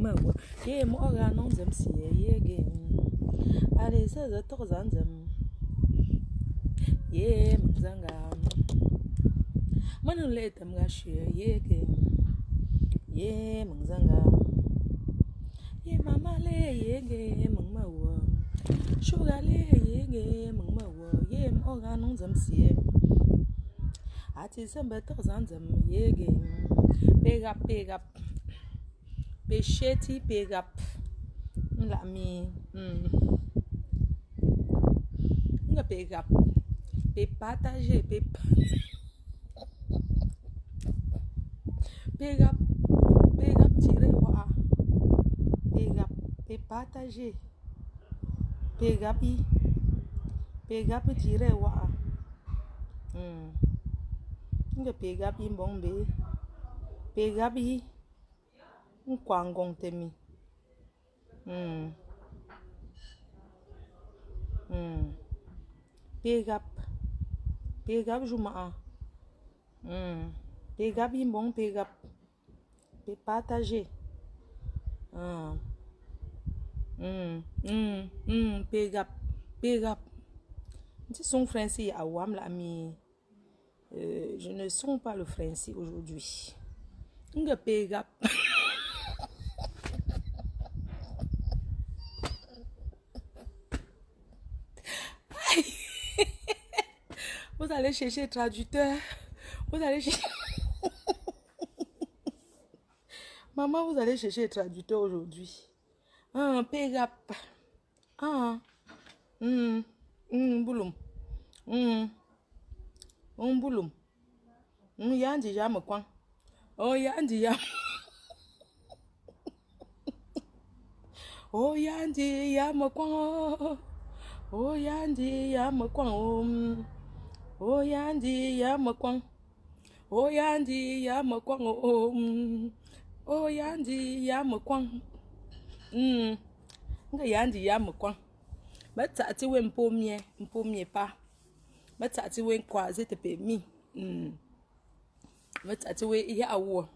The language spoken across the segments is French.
mangmawa. Ye moga non zem si ye game. Allez, ça za torzan zem. Ye mzanga. Manu leta mgashi ye game. Ye mzanga. Ye mama le ye game mangmawa. Sugar le ye game mangmawa. Ye moga non zem si. Ati sembe torzan zem ye game. Peg up. Pecheti peg up. La mi. Nga peg up. Pe partager. Peg up. Tire wa. Peg up. Pe partager. Peg up. Tire wa. Nga peg up mbombe. Peg up. Nkwangong temi. Peg up juma. Peg up bon peg up. Pe partager. Peg up. Si son français à Wam la mi. Je ne sens pas le français aujourd'hui. Nga peg up. Vous allez chercher traducteur. Vous allez chercher... Maman, vous allez chercher traducteur aujourd'hui. Peg up. Boulum. Boulum. Yandi ya me kwan. Oh, yandi ya. Oh, yandi ya me kwan. Oh, yandi ya me kwan. Oh, yandi ya me kwan. Oh, yandi ya me kwan. Oh, yandi ya me kwan. Nga yandi ya me kwan. Matati we mpomie pa. Matati we nkwaze te pe mi. Matati we ya awo.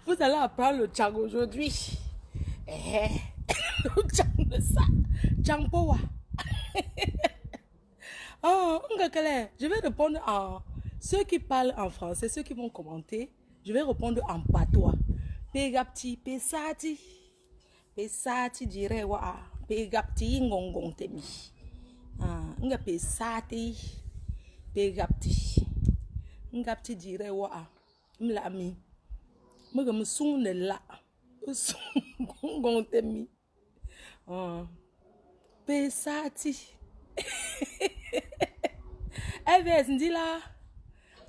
Vous allez apprendre le tchang aujourd'hui. Le tchang de ça. Tchang powa. Je vais répondre en... Ceux qui parlent en français, ceux qui vont commenter, je vais répondre en patois. Pegapti, pesati. Pesati dirait wa. Pegapti ngongong temi. Nga pesati. Pegapti. Ngapti dirait wa. Mlami. Moi me sung de la. Sung ngongong temi. Pesati. Eves ndi la.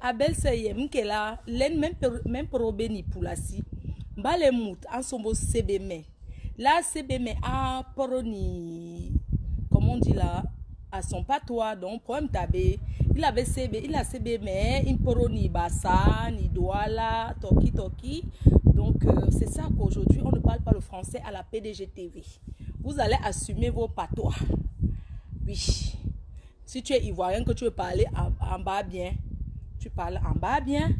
Abel seye mkela len même probe ni pulasi mbale mout en sombo CBM là CBM a poroni comment on dit là à son patois donc problème tabé il a CBM il poroni bassa ni douala toki donc c'est ça qu'aujourd'hui on ne parle pas le français à la PDG TV. Vous allez assumer vos patois. Oui, si tu es ivoirien que tu veux parler en bas bien, tu parles en bas bien,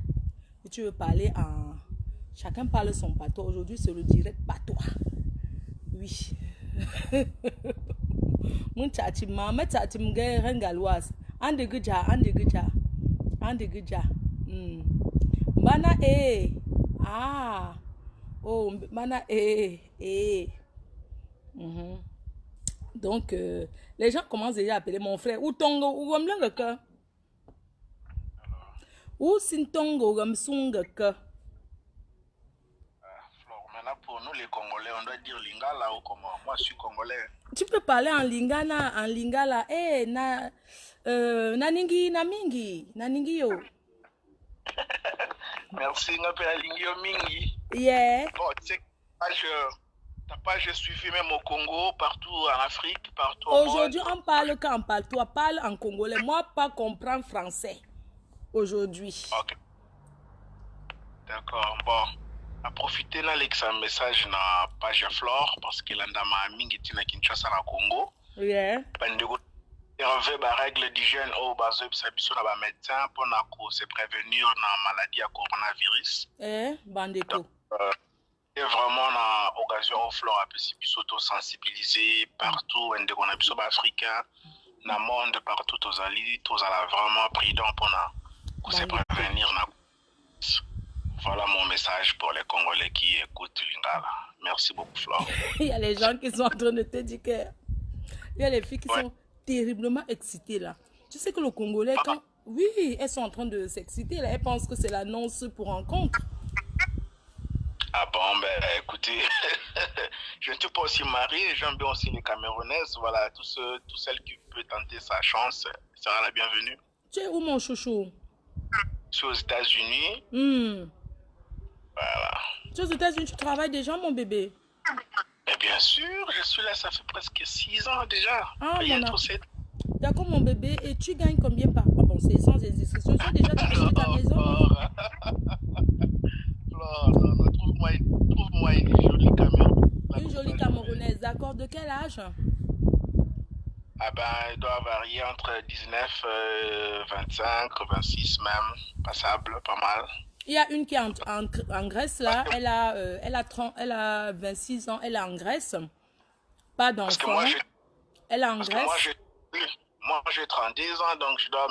et tu veux parler en... Chacun parle son patois. Aujourd'hui, c'est le direct patois. Oui. Mon tchati mama tchati mge rengaloise. Ande guja. Mana ah. Oh, mana Donc, les gens commencent déjà à appeler mon frère. Ou tongo, ou le cœur. Ou sintongo gamsunga ka. Maintenant pour nous les Congolais, on doit dire lingala ou comment? Moi je suis congolais. Tu peux parler en lingala. Naningi na mingi yo. Merci, on appelle lingio mingi. Yeah. Bon, tu sais, ta page est suivie même au Congo, partout en Afrique, partout au monde. Aujourd'hui, on parle quand parle. Toi, parle en congolais. Moi, pas comprendre français. Aujourd'hui. Ok. D'accord. Bon. À profiter là, un message na page Flore parce qu'il a ma mingi tina Kinshasa na Congo. Yeah. Bandego Relever la règle d'hygiène au bas de médecin pour se prévenir la maladie à coronavirus. Bandeko. Et vraiment, on a occasion au flore à s'auto-sensibiliser partout, on a besoin africain, dans le monde, partout, tous allés, tous allés vraiment prudent pour se prévenir. Voilà mon message pour les Congolais qui écoutent Lingala. Merci beaucoup, Flore. Il y a les gens qui sont en train de te dire que... Il y a les filles qui sont terriblement excitées là. Tu sais que le Congolais, quand... Oui, elles sont en train de s'exciter là. Elles pensent que c'est l'annonce pour rencontre. Ah bon, ben écoutez, je ne suis pas aussi marié, j'aime bien aussi les Camerounaises. Voilà, tout celle qui peut tenter sa chance sera la bienvenue. Tu es où mon chouchou? Je suis aux États-Unis. Voilà. Tu es aux États-Unis, tu travailles déjà, mon bébé? Mais bien sûr, je suis là, ça fait presque 6 ans déjà. D'accord, mon bébé. Et tu gagnes combien par mois? Bon, c'est sans indiscrétion. Tu as déjà acheté ta maison? Non, trouve-moi une jolie Camerounaise. Une jolie Camerounaise, d'accord. De quel âge? Ah ben, elle doit varier entre 19, 25, 26 même. Passable, pas mal. Il y a une qui est en Grèce là, elle a 26 ans, elle est en Grèce. Pas d'enfant. Elle est en Grèce. Moi j'ai 32 ans, donc je dois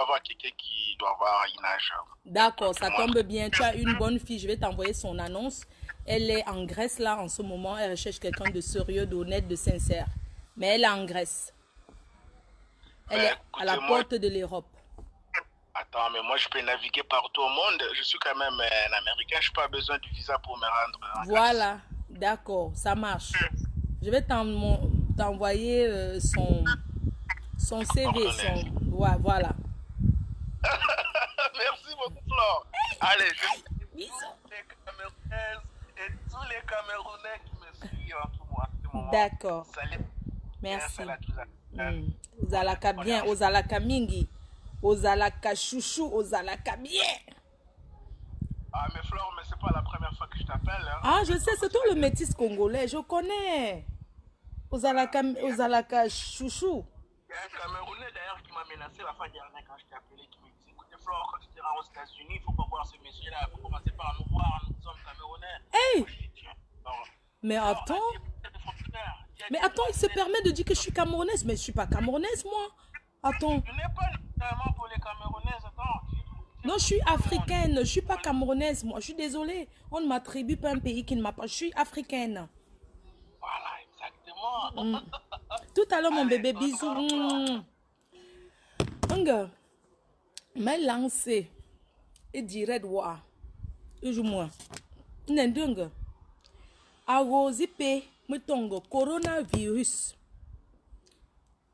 avoir quelqu'un qui doit avoir un âge. D'accord, ça tombe bien. Tu as une bonne fille, je vais t'envoyer son annonce. Elle est en Grèce là en ce moment, elle recherche quelqu'un de sérieux, d'honnête, de sincère. Mais elle est en Grèce. Elle est à la porte de l'Europe. Attends, mais moi je peux naviguer partout au monde. Je suis quand même un Américain, je n'ai pas besoin du visa pour me rendre en Grèce. Voilà, d'accord, ça marche. Je vais t'envoyer son CV. Voilà. Merci beaucoup, Flore. Allez, je salue toutes les Camerounaises et tous les Camerounais qui me suivent en tout moment. D'accord. Merci. Ozalaka bien, ozalaka mingi, ozalaka chouchou, ozalaka bien. Ah, mais Flore, mais c'est pas la première fois que je t'appelle. Hein. Ah, je sais, c'est toi le métis congolais, je connais. Ozalaka chouchou. Il y a un Camerounais d'ailleurs qui m'a menacé la fin dernière quand je t'ai appelé, qui me dit, écoutez Flore, quand tu iras aux États-Unis, il faut pas voir ce monsieur-là, il faut commencer par nous voir, nous sommes Camerounais. Hey! Moi, mais attends. Mais attends, il se permet de dire que je suis camerounaise, mais je suis pas camerounaise, moi. Attends. Tu n'es pas nécessairement pour les Camerounaises, attends. Non, je suis africaine, je suis pas camerounaise, moi. Je suis désolée. On ne m'attribue pas un pays qui ne m'a pas. Je suis africaine. Voilà, exactement. Tout à l'heure, mon bébé, bisous. Mais lancé et direct wa. Ujumwa. Nendunga. Ago zipe mutongo coronavirus.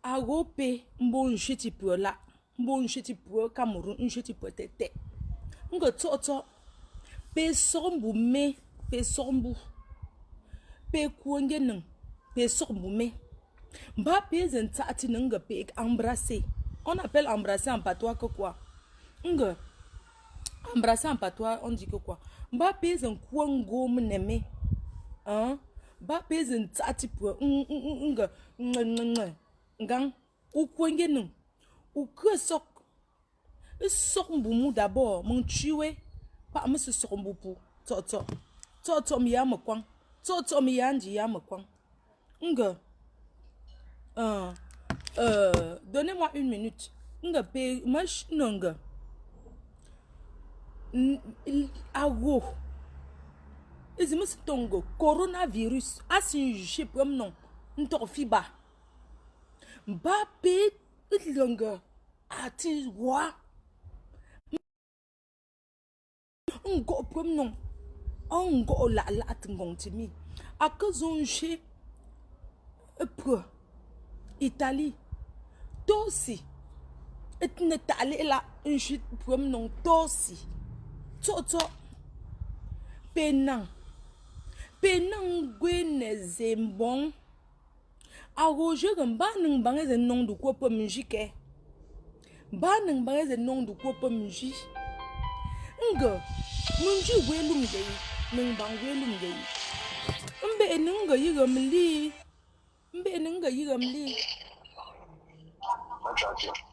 Ago pe mbo nshiti la. Mbo nshiti pua Cameroun nshiti pua tete. Nga toto. Pe sombu me. Pe sombu. Pe kuenge nung. Pe sombu me. Mba pe zentati nunga pe embrasser. On appelle embrasser en patois que quoi? Nga. Embrasser en patois, on dit que quoi? Mba pe zenkuango mneme. Hein? Mba pe zentati pua. Nga. Ngang. Ou kuenge nung. Ou que sok. Sok mbumu d'abord. Mon tué. Pas me se sok mbupu. Toto. Toto mi yama kwang. Toto mi yanji yama kwang. Nga. Donnez-moi une minute. Nga pe mash nonga. Ago. Ezimisi tongo coronavirus. Asin jipem non. Nto fiba. Mba pe longa. Ati wa. Ngo pem non. Ngo la atngong timi. Akazonje. Pro. Italie. Tosi. Et ne t'allez là un chute pour non tosi. Toto. Penang. Penang gwene zembon. Aroje gamba nung bange ze non du quoi pour musique. Ba nung bange ze non du quoi pour musique. Nga. Munji welum gay. Nung bang welum gay. Mbe nunga yigam li. Mbe nunga yigam li.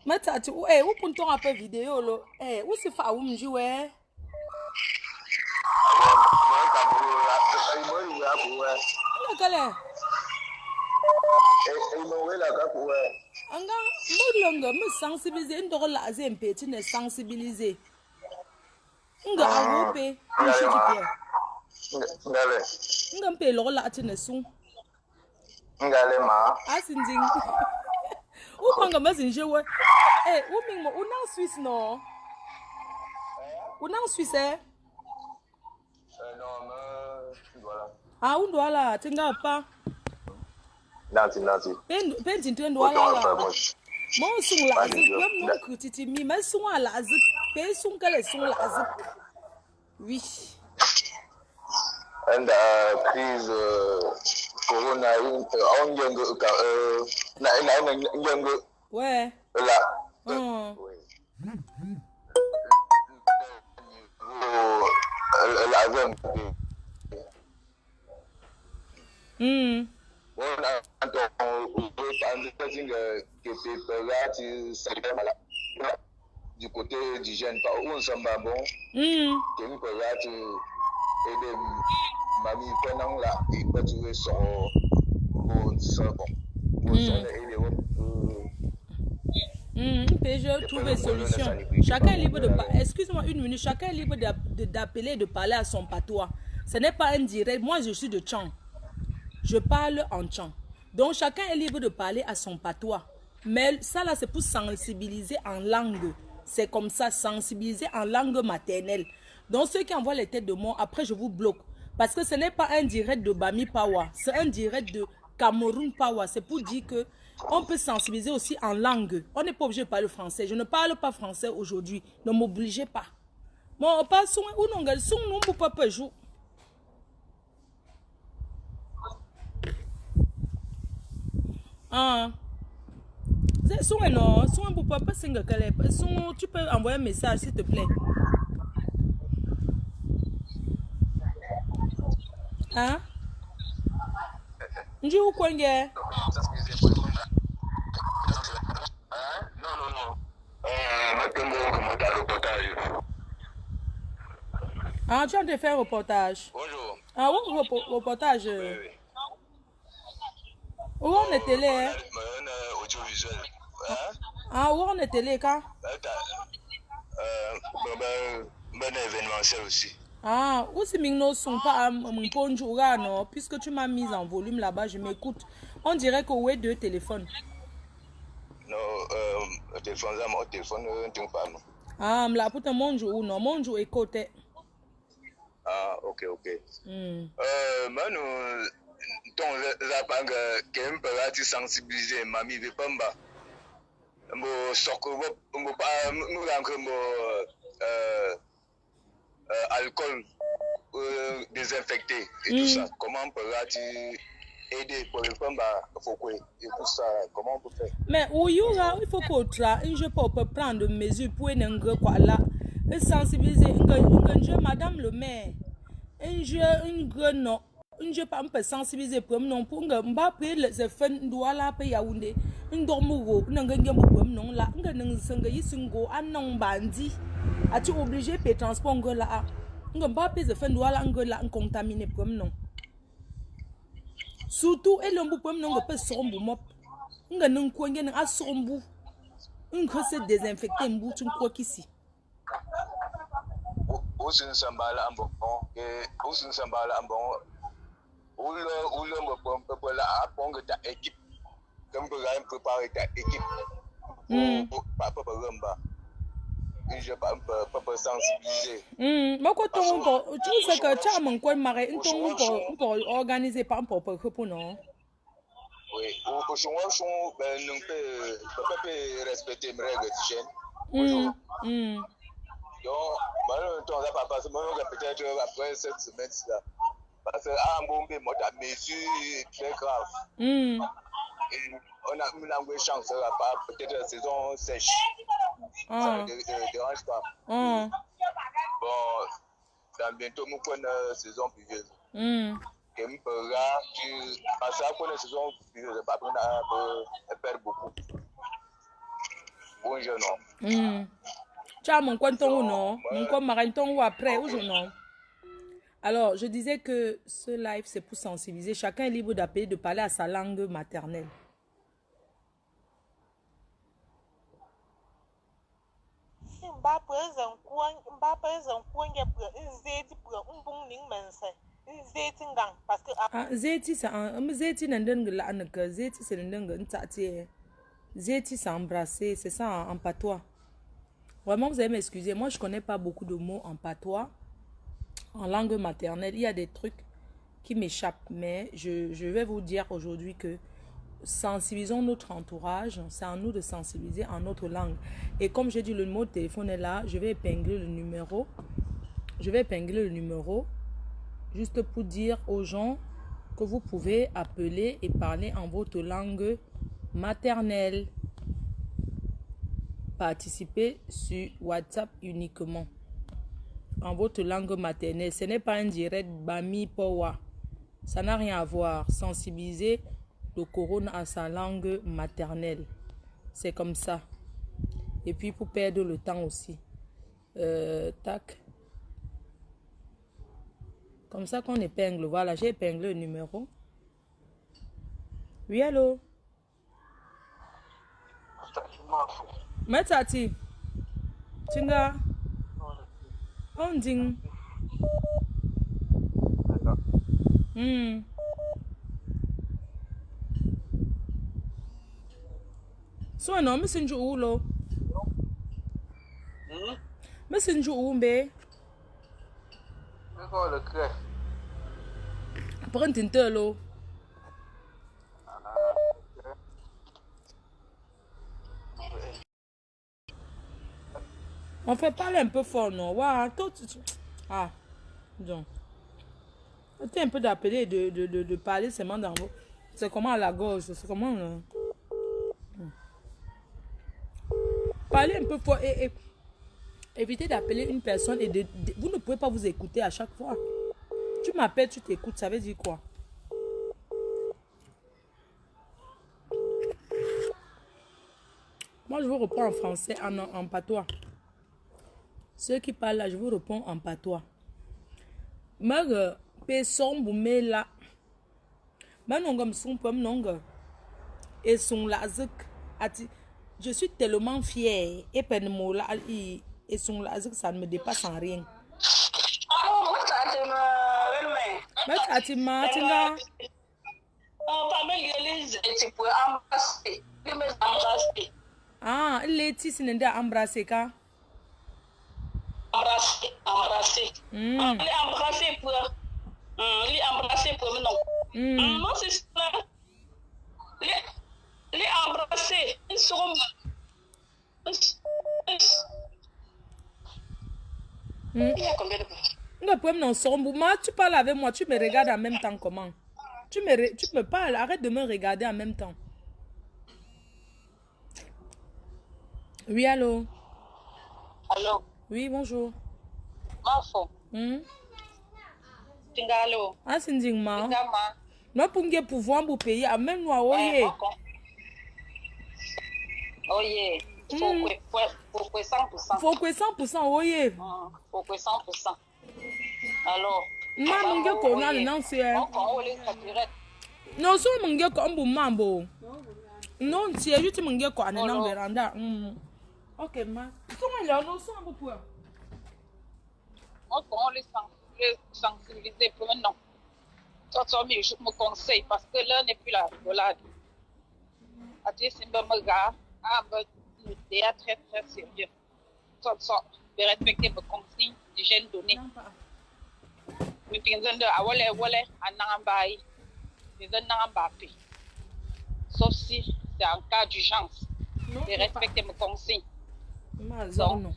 Matati, où pour ton appel vidéo, là? Où c'est fa où me jouer? Anga, modlonga, me sensibiliser, ndoro la zempe, tu ne sensibiliser. Nga awope, monsieur Dupierre. Nga mpe lo la tu ne son. Ngale ma. Asinding. Où prend comme ça, je vois. Où ming mo, où en Suisse non? Où en Suisse eh? Non, mais voilà. Ah, où doit là, tu n'as pas. Nati. Pentin tu dois là. Mon son la zik, même non que tu mi, mais son à la zik, pe son que les son la zik. Oui. And crise corona on young Ouais. là. La zone. On a du côté du jeune, par où on s'en va bon. Qui me peut aider mamie pendant là, il peut trouver son bon savon. Je trouve une solution. Chacun est libre de parler. Excuse-moi une minute. Chacun est libre d'appeler et de parler à son patois. Ce n'est pas un direct. Moi, je suis de Tchang. Je parle en Tchang. Donc, chacun est libre de parler à son patois. Mais ça, là, c'est pour sensibiliser en langue. C'est comme ça, sensibiliser en langue maternelle. Donc, ceux qui envoient les têtes de mort, après, je vous bloque. Parce que ce n'est pas un direct de Bami Pawa. C'est un direct de Cameroun Pawa. C'est pour dire que on peut sensibiliser aussi en langue. On n'est pas obligé de parler français. Je ne parle pas français aujourd'hui. Ne m'obligez pas. Bon, pas son ou non, son non pour pas jouer. Ah. Son non, son pour pas single calais. Son, tu peux envoyer un message s'il te plaît. Hein? Ndi où quoi nga? Non. Ah, tu as de faire un reportage. Bonjour. Ah, oui, reportage. Oui. Où on est télé? Audiovisuel. Ah, où on est télé quand? Ben événementiel aussi. Ah, où si ne sont pas mon bonjour, non? Puisque tu m'as mis en volume là-bas, je m'écoute. On dirait que où est deux téléphones. Non, téléphone, pas. Ah, mais là, pour ton bonjour, non, bonjour est côté. Ah, ok. Manu, ton zapanga, qui est un peu sensibilisé, mamie, de pamba. Mo soko, mo pas, mo alcool désinfecté et tout ça. Comment on peut aider pour le pamba, et tout ça, comment on peut faire? Mais où il faut qu'on travaille, je peux prendre des mesures pour n'engrais quoi là. Sensibiliser, madame le maire, je pas un peu sensibiliser pour non pour m'a pris les effets doit la payer Yaoundé, dormouro, n'engagez pour non là, n'engagez non bandi, as-tu obligé de transport là, m'a pris les effets doit là, contaminé pour non. Surtout, et l'on peut non pas sombre mop, n'en quoi n'en a sombre, se désinfecter un bout, tu crois qu'ici. Usin sambala ambon et usin sambala ambon ou le la apong ta équipe comme pour préparer ta équipe pour pas rumba je pas sensibiliser mais quand on tu sais que tu as mon quoi marrer pour organiser pas pour non oui au son ben non peut respecter mes règles d'hygiène. Donc, malheureusement, on va passer peut-être après cette semaine-là. Parce qu'à Mbombe, la mesure est très grave. Et on a une chance, peut-être la saison sèche. Ça ne dérange pas. Bon, dans bientôt, nous prenons la saison pluvieuse. Et nous prenons, parce qu'on a la saison pluvieuse, on perd beaucoup. bonjour non. Tu as mon compte ou non? Mon compte Marenton ou après ou non? Alors, je disais que ce live, c'est pour sensibiliser. Chacun est libre d'appeler, de parler à sa langue maternelle. Zeti, c'est embrasser, c'est ça en patois. Vraiment, vous allez m'excuser. Moi, je connais pas beaucoup de mots en patois, en langue maternelle. Il y a des trucs qui m'échappent, mais je vais vous dire aujourd'hui que sensibilisons notre entourage. C'est à nous de sensibiliser en notre langue. Et comme j'ai dit, le numéro de téléphone est là. Je vais épingler le numéro. Juste pour dire aux gens que vous pouvez appeler et parler en votre langue maternelle. Participer sur WhatsApp uniquement en votre langue maternelle. Ce n'est pas un direct Bami Powa. Ça n'a rien à voir. Sensibiliser le corona à sa langue maternelle. C'est comme ça. Et puis pour perdre le temps aussi. Tac. Comme ça qu'on épingle. Voilà, j'ai épinglé le numéro. Oui, allô? Metati. Tinga. On ding. So no, me sinju ulo. Me sinju umbe. Le cœur. Prends tinte lo. On fait parler un peu fort, non? Waouh, ah, donc. C'est un peu d'appeler, de parler seulement dans vos. C'est comment à la gorge, c'est comment. Parlez un peu fort et évitez d'appeler une personne et vous ne pouvez pas vous écouter à chaque fois. Tu m'appelles, tu t'écoutes, ça veut dire quoi? Moi, je vous réponds en français, en patois. Ceux qui parlent là, je vous réponds en patois. Mag person boumela. Manongam son pom nonga. Et son lazik ati. Je suis tellement fière. Et penemola et son lazik, ça ne me dépasse en rien. Mais Atima, Tinga. Ah, Letty, c'est une embrasser ka. Embrasser. Les embrasser pour non. Non, c'est ça. Les embrasser, ils seront. Il y a combien de tu parles avec moi, tu me regardes en même temps comment? Tu me parles, arrête de me regarder en même temps. Oui, allô? Allô? Oui, bonjour. Mafo. Tingalo. Ah, c'est Ndingma. Tingama. Non, pour que pouvoir vous payer, à même moi, oye. Oye. Faut que 100%. Faut que 100%, oye. Faut que 100%. Alors. Maman, je connais le nom, c'est. Non, c'est mon gars comme vous, mambo. Non, c'est juste mon gars quoi, non, véranda. Ok, ma. Comment il est en son un peu pour? On les sensibiliser pour maintenant. Toi, je me conseille parce que là n'est plus la rigolade. Ati simba maga, le théâtre très très sérieux. Toi, de respecter mes consignes d'hygiène données. Mais puis nous awale anambai, nous anambapi. Sauf si c'est en cas d'urgence. De respecter mes consignes. Donc,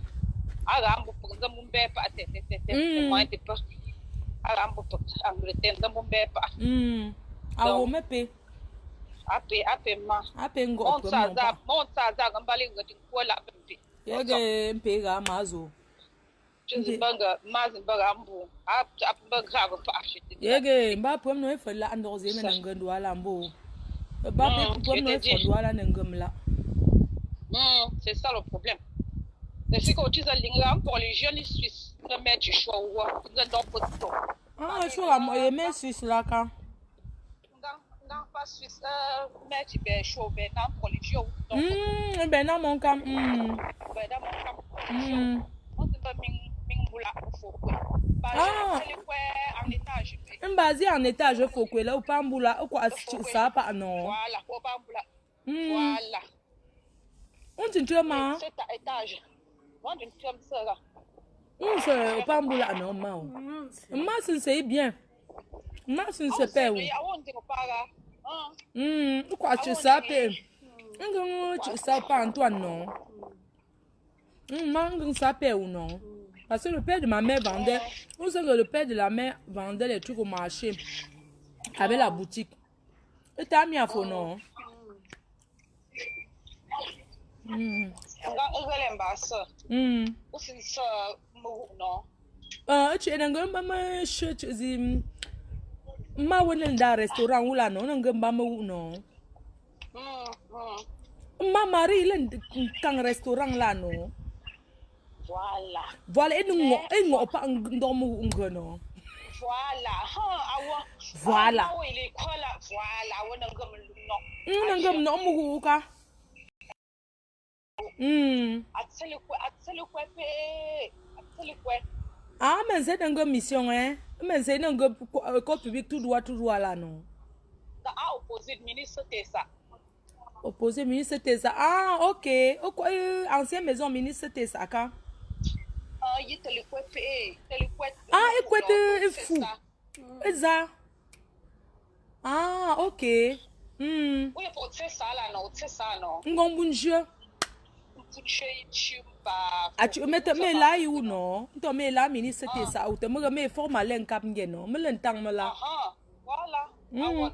agambo pour nous mbé pas tete moi de pas agambo pour Angleterre nous mbé pas ah on me paie ape ma ape ngo mon saza ngambali ngati kola bembe yege mpega mazo tuzibanga mazimbaga mbu apbaga ba pashite yege mba pom no efela andoze me ngando ala mbo ba pe pom no efela ala ngamla C'est ça le problème. C'est ce que tu as dit pour les jeunes Suisses. Ne mettent du choix ou ah, je suis à moi, mais Suisse là quand. Non, pas Suisse. Mais tu peux chaud, ben non pour les jeunes. Ben dans mon camp. Ben dans mon camp. On se fait mingboula faut quoi. Ah. En étage. Basé en étage, il faut que là, au Pamboula, ou quoi, ça pas non. Voilà, au Pamboula. Voilà. On dit tu m'as. C'est à étage. On dit tu me ça là. C'est au Pamboula non, ma. Ma c'est bien. Ma c'est pas où. Ou quoi, tu sais pas. Tu sais pas Antoine non. Je ne sais pas ou non. Parce que le père de ma mère vendait, vous savez que le père de la mère vendait les trucs au marché avec la boutique. Et t'as mis à fond, non? Tu es dans un church, ma wenen da restaurant ou là, non? Non? Ma mari, il est dans un restaurant là, non? Voilà, et nous pas dormir non. Voilà. Ah, mais c'est une mission, hein? Mais c'est une corps public tout droit là, non? Opposé ministre Tessa. Opposé ministre Tessa. Ah, ok. Ancienne maison ministre Tessa, quand? Ah, écoute, fou. Ça. Ah, ok. Oui, pour ça là, non, c'est ça, non. Bonjour. Ah, tu mets là ou non? Tu mets là, ministre Tessa, ou tu mets formal en cap, non? Mais l'entends là. Voilà. Non.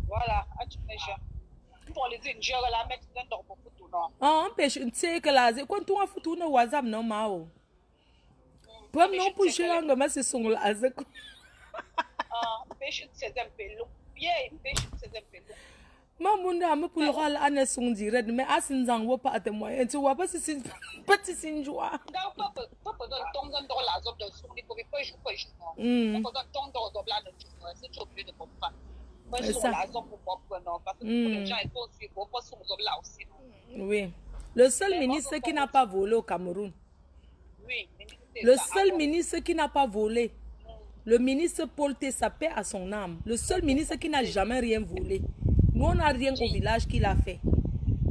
Voilà, tu mets pour les ingénieurs la mettre dans beaucoup tout non. Ah, empêche, tu sais que là, quand tu as foutu no WhatsApp non mao. Pour non pour gérer le mais c'est son là. Ah, pêche c'est un peu long. Bien, pêche c'est un peu long. Mamunda me pour le rôle ane son direct mais asin zang wo pas te moyen tu vois pas si petit sin joie. Dans papa dans la zone de son il faut pas jouer. Papa dans là c'est trop plus de comprendre. Oui. Le seul ministre qui n'a pas volé au Cameroun. Le seul ministre qui n'a pas volé. Le ministre Paul Tessa, paix à son âme. Le seul ministre qui n'a jamais rien volé. Nous, on n'a rien au village qu'il a fait.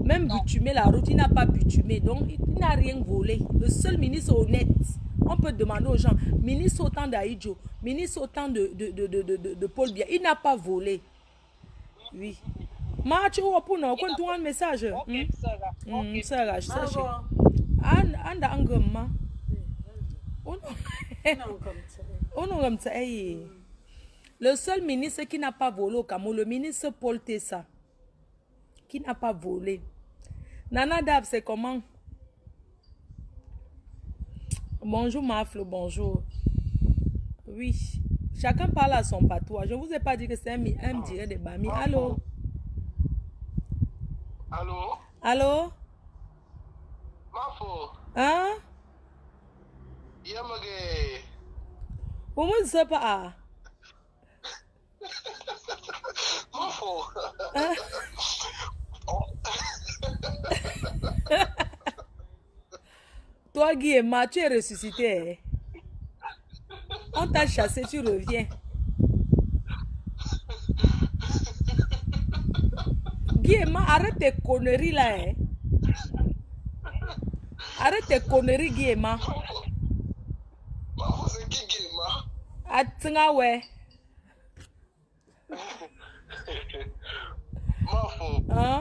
Même butumer la route, il n'a pas butumé. Donc, il n'a rien volé. Le seul ministre honnête. On peut demander aux gens, ministre autant d'Aïdjo, ministre autant de Paul Biya, il n'a pas volé. Oui. Ma, tu vois pour nous, quand tu as un message. Ça là, je sais. Anda angema. On comme ça. Le seul ministre qui n'a pas volé au Cameroun, le ministre Paul Tessa, qui n'a pas volé. Nana Dab, c'est comment? Bonjour Maflo, bonjour. Oui, chacun parle à son patois. Je ne vous ai pas dit que c'est un direct de Bami. Allô? Allô? Allô? Mafo? Hein? Yamage? Vous ne savez pas? Mafo? Toi, Guillaume, tu es ressuscité. On t'a chassé, tu reviens. Guillaume, arrête tes conneries là. Hein. Arrête tes conneries, Guillaume. C'est qui Guillaume? Attenga, ouais. Mafo, Hein?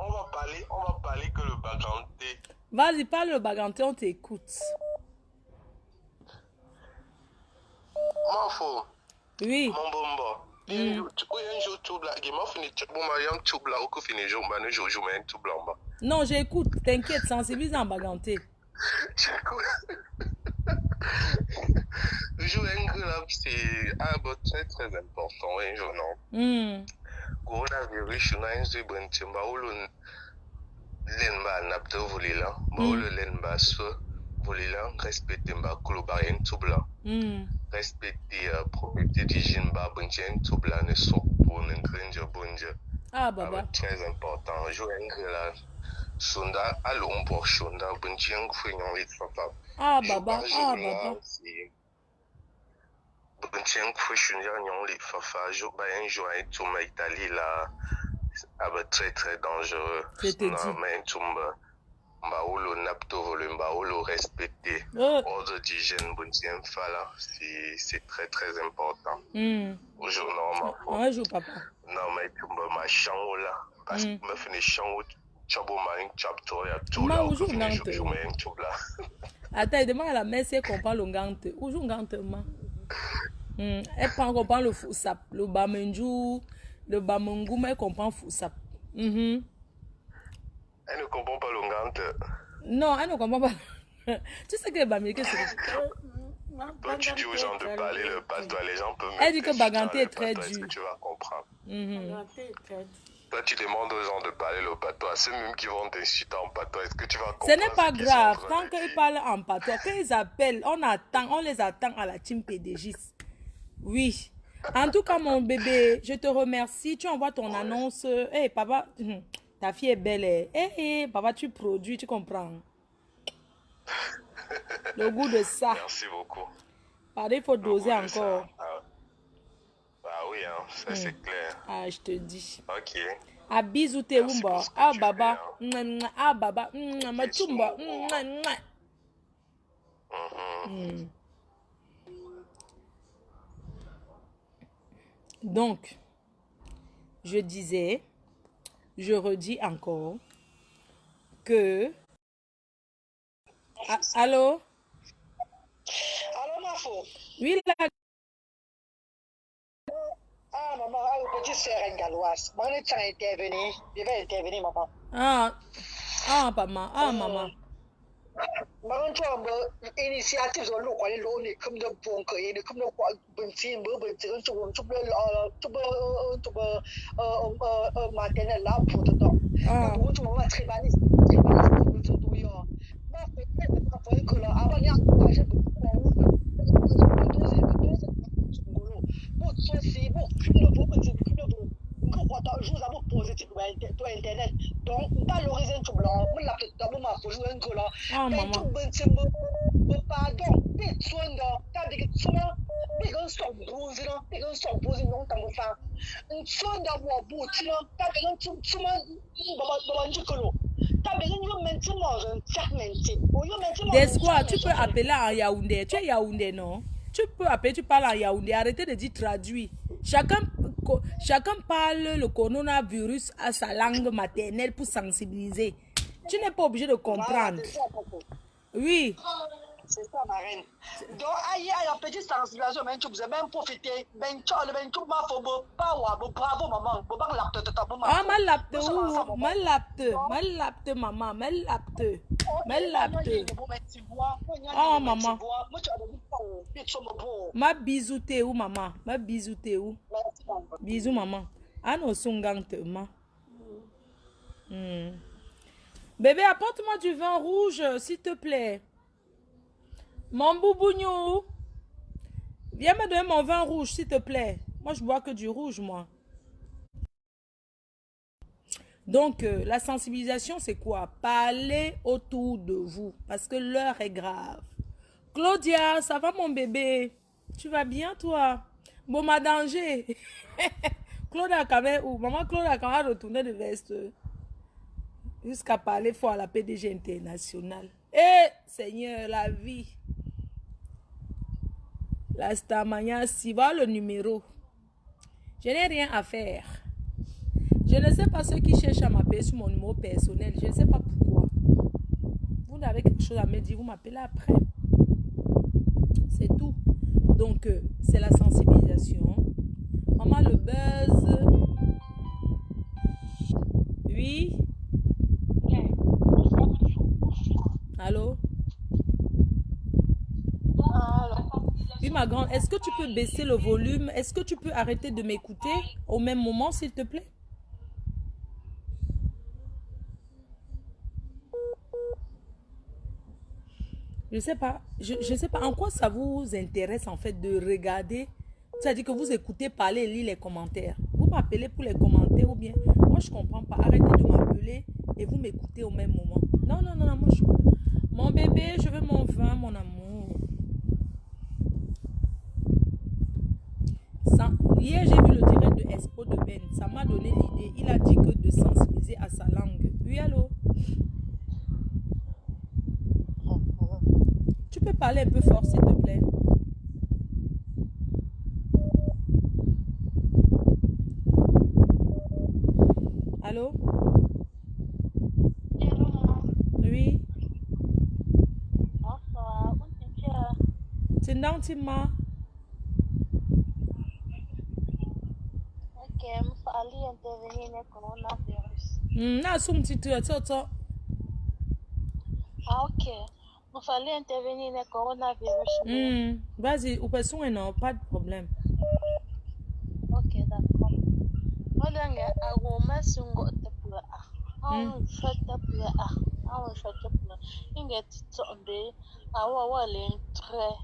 on va parler que le baganté. Vas-y, parle le baganté, on t'écoute. Mafo. Oui. Mon bomba. Un jour tout blanc. Il m'a fini tout blanc. Tout blanc. Au fini jour, mais je joue mais tout blanc. Non, j'écoute. T'inquiète, sensibilise en baganté. J'écoute. Jouer un là, c'est très très important. Un jour non. coronavirus na inzo bonche baulu lenba napte volila baulu lenba so volila respecter ba kluba en tubla respecter propriété d'hygiène ba bonche en tubla ne so pour ne gringe bonje baba très important jo engla sonda alo pour sonda bonche en fenyon lit papa baba baba bonche en fenyon lit papa jo ba en jo en tuma Italie là très très dangereux. Non, mais tu m'as napto volume, respecter ordre d'hygiène, c'est très très important. Aujourd'hui, non, papa. Non, mais tu m'as chambre là, parce que je fais des chambres, chabo marin, chapto, ya tout là, je mets un tout là. Attends, demande à la mère si elle comprend le gante. Où joue gante, ma? Elle comprend le foussap, le bamenjou. Le Bamangou, mais elle comprend Foussap. Elle ne comprend pas le gante. Non, elle ne comprend pas. Tu sais que le Bamangou, c'est... Toi, tu dis aux gens de parler le patois, les gens peuvent... Elle dit que Baganté est très dur. Est-ce que tu vas comprendre? Toi, tu demandes aux gens de parler le patois. Ceux même qui vont t'insulter en patois, est-ce que tu vas comprendre? Ce n'est pas grave. Tant qu'ils parlent en patois, quand ils appellent, on les attend à la team PDG. Oui. En tout cas, mon bébé, je te remercie. Tu envoies ton annonce. Hey, papa, ta fille est belle. Hey, papa, tu produis, tu comprends. Le goût de ça. Merci beaucoup. Pardon, il faut doser encore. Oui, hein, ça c'est clair. Je te dis. Ok. Bisous, t'es Wumba. Baba. Baba. Machumba. Donc, je disais, je redis encore que... Allô? Allô, ma fille? Oui, là. Maman, petite sœur galloise. Moi, je vais intervenir. Je vais intervenir, maman. Maman. Maman, tu as une initiative sur l'eau, comme de bon que comme de quoi, benzine, maternelle là pour dedans. Tu m'as très baniste, que là, avant, il y a internet donc pas l'horizon tout blanc on l'a peut-être d'abord ma folie un que là tout pardon des soins dans ta des soins des grands sont bronzés là des grands sont bronzés non tant que ça un soin d'avoir beau tu là ta des grands souvent baba que l'eau ta des grands maintenant un certain Desquoi tu peux appeler à Yaoundé, tu es Yaoundé non? Tu peux appeler, tu parles en Yaoundé, arrêtez de dire traduit. Chacun parle le coronavirus à sa langue maternelle pour sensibiliser. Tu n'es pas obligé de comprendre. Oui. C'est ça, ma reine. Donc, aïe, la petite sensibilisation, vous avez même profité. Bravo, maman. Maman. Ma bisou t'es où, maman? Ma bisou t'es où? Bisous, maman. Ano sungante, ma. Bébé, apporte-moi du vin rouge, s'il te plaît. Mon boubougnou. Viens me donner mon vin rouge, s'il te plaît. Moi, je bois que du rouge, moi. Donc, la sensibilisation, c'est quoi? Parler autour de vous. Parce que l'heure est grave. Claudia, ça va, mon bébé? Tu vas bien, toi? Bon, ma danger. Claudia, quand même, où? Maman Claudia, quand même, retourner de veste. Jusqu'à parler fort à la PDG internationale. Eh, Seigneur, la vie. La Stamania, si va le numéro. Je n'ai rien à faire. Je ne sais pas ceux qui cherchent à m'appeler sur mon numéro personnel. Je ne sais pas pourquoi. Vous avez quelque chose à me dire, vous m'appelez après. C'est tout. Donc, c'est la sensibilisation. Maman, le buzz. Oui. Allô? Oui, ma grande, est-ce que tu peux baisser le volume? Est-ce que tu peux arrêter de m'écouter au même moment, s'il te plaît? Je sais pas. Je sais pas en quoi ça vous intéresse en fait de regarder. C'est-à-dire que vous écoutez parler et lire les commentaires. Vous m'appelez pour les commentaires ou bien... Moi, je comprends pas. Arrêtez de m'appeler et vous m'écoutez au même moment. Non, non, non, non, moi, je suis... Mon bébé, je veux mon vin, mon amour. Hier, j'ai vu le direct de Expo de Ben. Ça m'a donné l'idée. Il a dit que de sensibiliser à sa langue. Oui, allô? Tu peux parler un peu fort, s'il te plaît? Allô? Oui? C'est dans Tima. Ok, il fallait intervenir le coronavirus. Ah, ok. Il fallait intervenir le coronavirus. Vas-y, ou personne non, pas de problème. Ok, d'accord. Olanga, agoma sungo tapula. Tapula. Tapula. Inga tsombe, awa lentre.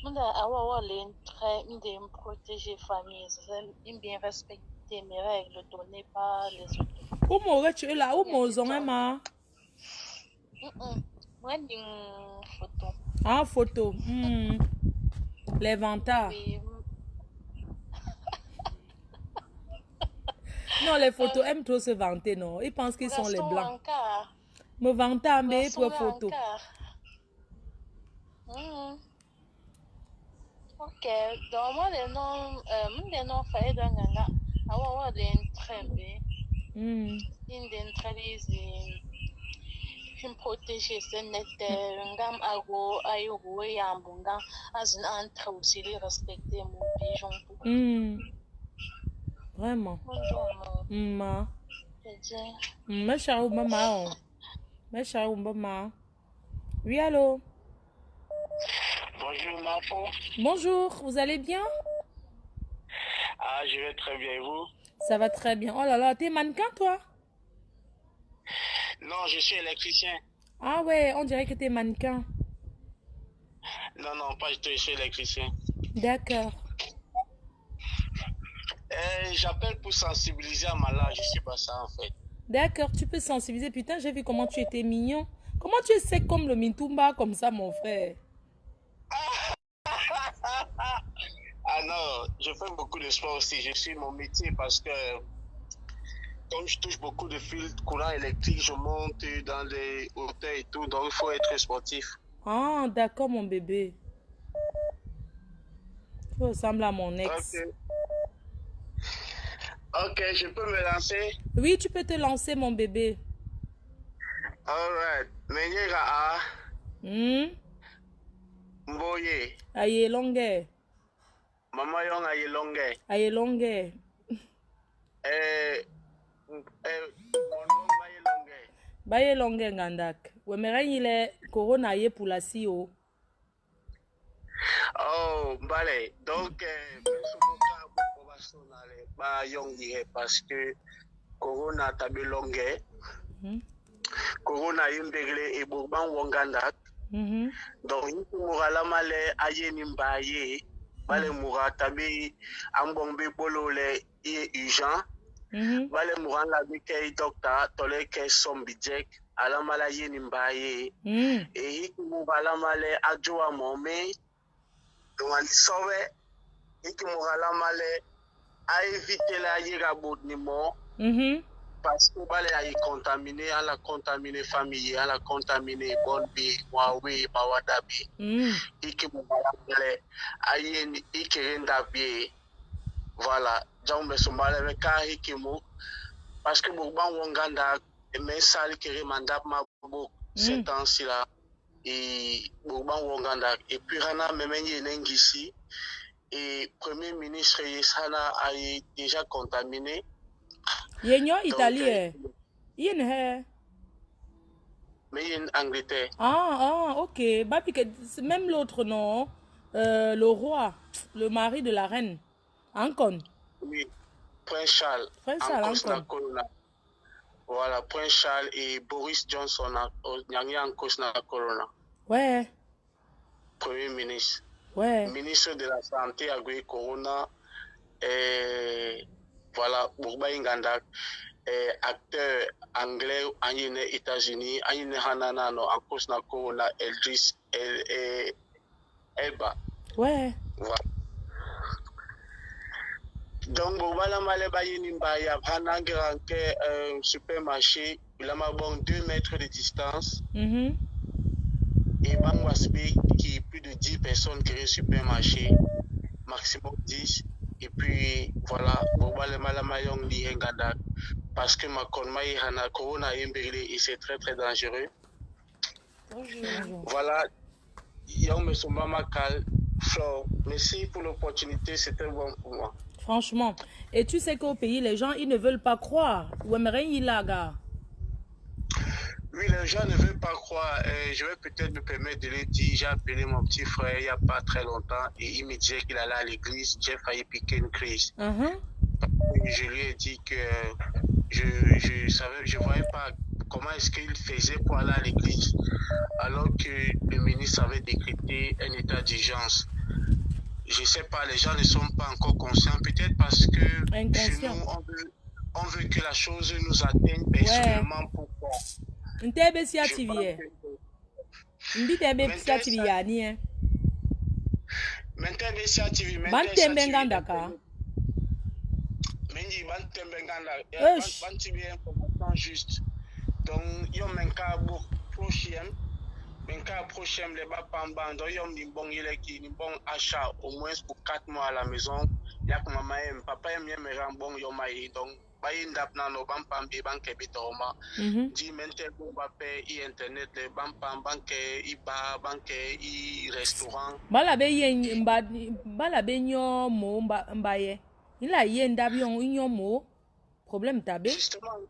Munda awa lentre, me protéger famille, c'est bien respecter mes règles données par les autres. Où m'aurais-tu là? Où m'osons ma? Moi, une photo. Ah, photo. Les vantards. Oui. Non, les photos aiment trop se vanter, non. Ils pensent qu'ils sont les blancs. Me vanter à mes pour photo. Ok, donc moi, les noms, failli dans Nanga. Awa, les entrées. Une protéger c'est net ngam ago ayo yambunga azin entre aussi les respecter mon pigeon. Vraiment. Ma. Maman. Oui, allô? Bonjour, Marco. Bonjour, vous allez bien? Ah, je vais très bien, et vous? Ça va très bien. Oh là là, t'es mannequin, toi? Non, je suis électricien. Ah ouais, on dirait que t'es mannequin. Non, pas du tout, je suis électricien. D'accord. J'appelle pour sensibiliser à ma langue, je sais pas ça en fait. D'accord, tu peux sensibiliser. Putain, j'ai vu comment tu étais mignon. Comment tu es sec comme le Mintumba, comme ça, mon frère? Ah non, je fais beaucoup de sport aussi. Je suis mon métier parce que comme je touche beaucoup de fils courant électrique, je monte dans les hauteurs et tout, donc il faut être sportif. Ah, d'accord, mon bébé. Tu ressembles à mon ex. Ok, je peux me lancer? Oui, tu peux te lancer, mon bébé. Alright. Menyera Mboye. Aye longue. Mama yong aye longue. Aye longue. Baye longue ngandak. Wemera yile corona ye pour la sio. Oh, vale. Donc, ba yong parce que corona tabe longue. Corona yimbegle e bourban wangandak. Donc, il mourala male aye nimbaye. Bale moura tabe ambombe bolole e urgent. Bale moura la bike docteur tole ke sombijek ala mala ye nimbaye. E hiki mourala male adjoa momé. Donc, sauve hiki mourala male a éviter la yirabot ni mo. Parce que bale a contaminé, à la contaminé famille, à la contaminé bonne vie, Huawei, Bawadabi. Iki moubalale, ayen ikirenda bien. Voilà, jambe sombale meka hikimu. Parce que bourban wonganda, mais sali kiri mandap ma bouk, ces temps-ci là. Et bourban wonganda. Et puis rana memenye nengisi. Et premier ministre Yesana a déjà contaminé. Yenyo italien. Yen he. Mais il y a en Angleterre. Ah, ok. Bah, même l'autre, non. Le roi, le mari de la reine. Ancon. Oui, Prince Charles. Prince Charles, Ancon. Voilà, Prince Charles et Boris Johnson en cause de la corona. Ouais. Premier ministre. Ouais. Ministre de la Santé, Agui Corona. Voilà, Bourba Inganda. Acteur anglais, Agnès États-Unis, Agnès Hananano, en cause de Corona, Eldris Elba. Ouais. Voilà. Donc, voilà, il y a un supermarché, il y a 2 mètres de distance. Et Bangwasbi, qui est plus de 10 personnes qui est supermarché, maximum 10. Et puis, voilà, parce que ma conmaï hana corona et c'est très très dangereux. Voilà, Yom Somba Makal, Flore, merci pour l'opportunité, c'était bon pour moi. Franchement. Et tu sais qu'au pays, les gens, ils ne veulent pas croire. Ou aimeraient y laga. Oui, les gens ne veulent pas croire. Je vais peut-être me permettre de le dire. J'ai appelé mon petit frère il n'y a pas très longtemps et il me disait qu'il allait à l'église. J'ai failli piquer une crise. Je lui ai dit que je voyais pas comment est-ce qu'il faisait pour aller à l'église alors que le ministre avait décrété un état d'urgence. Je sais pas, les gens ne sont pas encore conscients, peut-être parce que chez nous, on veut que la chose nous atteigne personnellement. Pourquoi? Juste. Donc, il y a un cas prochain. Menka prochain les bas pamba donc yom ni bon il est qui ni bon achat au moins pour 4 mois à la maison ya ko mama em papa em me rambon yo mai donc bayi ndap na no bam pam bi banque bitoma di mente bon ba paie internet le bam pam banque i ba banque i restaurant bala be yen bala be nyo mo mbaye il a yen ndap yon nyo mo problème tabe justement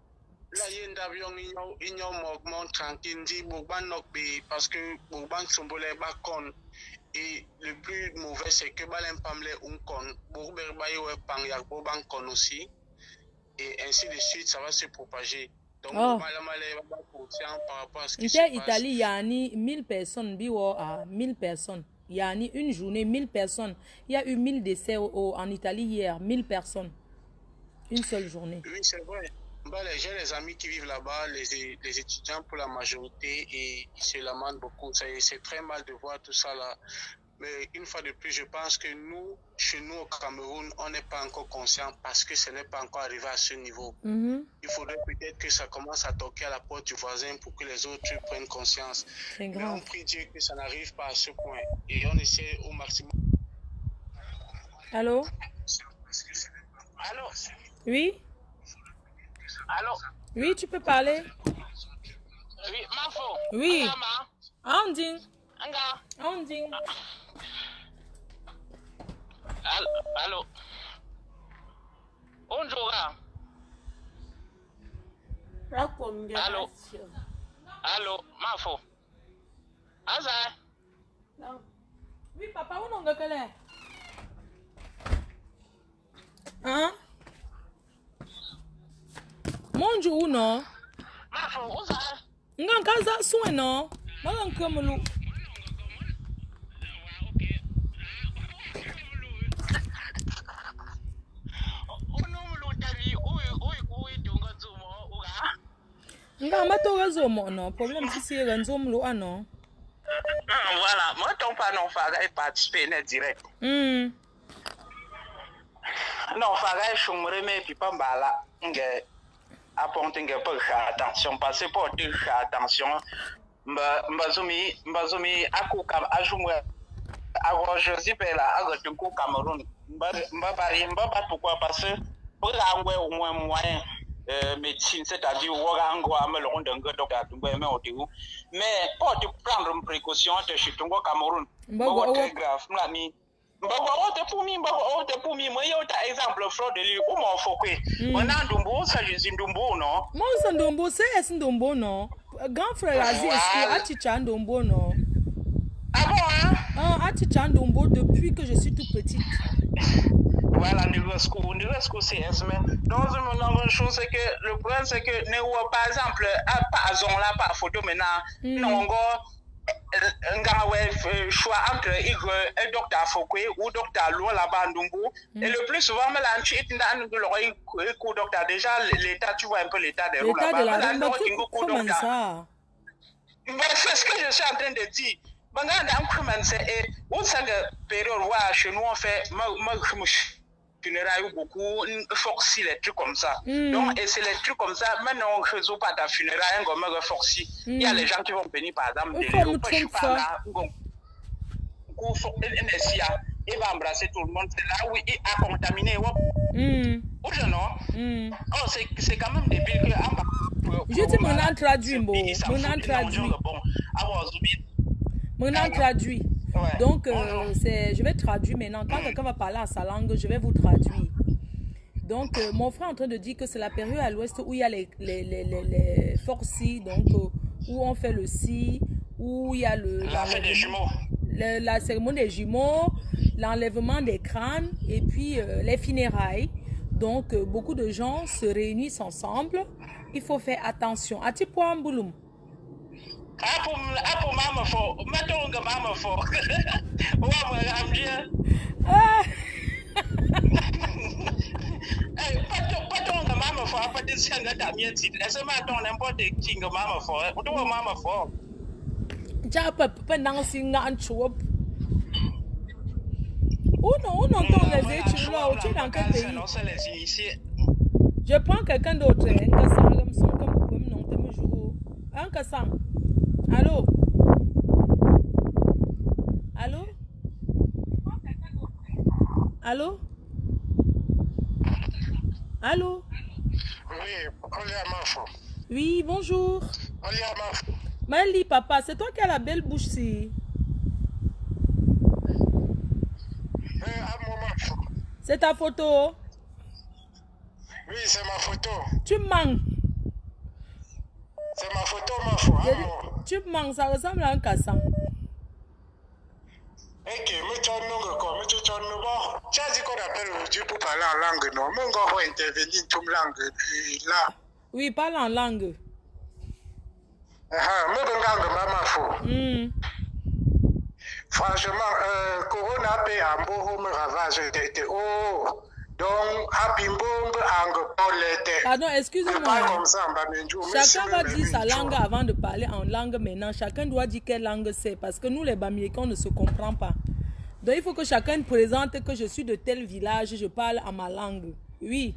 là il y a un avion il y a un tranquille dit parce que Bourban Sombolé Bakon et le plus mauvais c'est que Balem Pamle Unkon Bourber Bayo Pang Yak Boban Kon aussi et ainsi de suite ça va se propager donc par rapport à ce qui se passe. Italie il y a 1000 personnes biwo à 1000 personnes il y a une journée 1000 personnes il y a eu 1000 décès en Italie hier 1000 personnes une seule journée. Oui c'est vrai. J'ai les amis qui vivent là-bas, les étudiants pour la majorité, et ils se lamentent beaucoup. C'est très mal de voir tout ça là. Mais une fois de plus, je pense que nous, chez nous au Cameroun, on n'est pas encore conscient parce que ce n'est pas encore arrivé à ce niveau. Il faudrait peut-être que ça commence à toquer à la porte du voisin pour que les autres prennent conscience. Mais on prie Dieu que ça n'arrive pas à ce point. Et on essaie au maximum. Allô? Allô? Oui? Allô? Oui, tu peux parler? Oui, Mafo. Oui. Anding. Anding. Allô? Bonjour. Allô? Allô, Mafo. Aza? Oui, papa, où n'on gagale? Hein? Monjo uno. Nga kaza suwe no. Mala nkamulu. Nga mato zomo no. Problème si c'est ranzom lo ano. Voilà, moi ton pas non faga participer net direct. Non faga shumre me pipa mbala nge apporter un peu attention parce que pour dire attention mbazumi akuka ajumwe agro Joseph là agro Cameroun mba pourquoi parce que pour angwe au moins moyen médecine c'est-à-dire warango amelo ndenge docteur tungwe me otiu mais pour te prendre une précaution te chitungo Cameroun très grave mlani Mbago ote pour mi moi yota exemple fraude li ou mon fokwe on a ndumbu ça je ndumbu non moi ça ndumbu c'est ndumbu non grand frère Aziz aticha ndumbu non ah bon hein aticha ndumbu depuis que je suis toute petite voilà niveau school c'est mais dans une chose c'est que le problème c'est que ne par exemple à pas là par photo maintenant non un choix entre le docteur Fouquet ou le docteur Loua Labandumbu. Et le plus souvent, déjà, l'état, tu vois un peu l'état des roues là-bas. Comment ça? C'est ce que je suis en train de dire. Chez nous, on fait funérailles beaucoup, forci les trucs comme ça. Donc, et c'est les trucs comme ça. Maintenant, on ne résout pas ta funéraille, on me forci. Il y a les gens qui vont venir, par exemple, de il va embrasser tout le monde. C'est là où il a contaminé. C'est quand même débile que. Je dis, mon traduit, mon traduit. Ouais. Donc, je vais traduire maintenant. Quand quelqu'un va parler en sa langue, je vais vous traduire. Donc, mon frère est en train de dire que c'est la période à l'ouest où il y a les forcis, donc où on fait le si, où il y a la fête des jumeaux. La cérémonie des jumeaux, l'enlèvement des crânes et puis les funérailles. Donc, beaucoup de gens se réunissent ensemble. Il faut faire attention. Ati point Mbouloum. Pour maman fort. Mettons que maman fort. Pas ton maman fort. Pas de sang de mienne. Est-ce que ton n'importe qui maman fort. Ou toi maman fort. Japa pendant singa en chouop. Oh non, on entend les études là. Tu es dans quel pays? Je prends quelqu'un d'autre. Un cassant comme son comme vous pouvez me noter me jour. Un cassant. Allô? Allô? Allô? Allô? Oui, on est à Mafo. Oui, bonjour. On est à Mafo. Mali, papa, c'est toi qui as la belle bouche si. C'est ta photo? Oui, c'est ma photo. Tu manques. C'est ma photo, ma foi. Tu manques, ça ressemble à un cassant. Ok, mais tu as tu as dit qu'on appelle aujourd'hui pour parler en langue, non? Mais on va intervenir toute langue là. Oui, parle en langue. Mais de langue, ma foi. Franchement, Corona paie un beau ravage. Donc, pardon, excusez-moi. Chacun va dire sa langue avant de parler en langue maintenant. Chacun doit dire quelle langue c'est. Parce que nous, les Bamillékans, on ne se comprend pas. Donc, il faut que chacun présente que je suis de tel village, je parle en ma langue. Oui.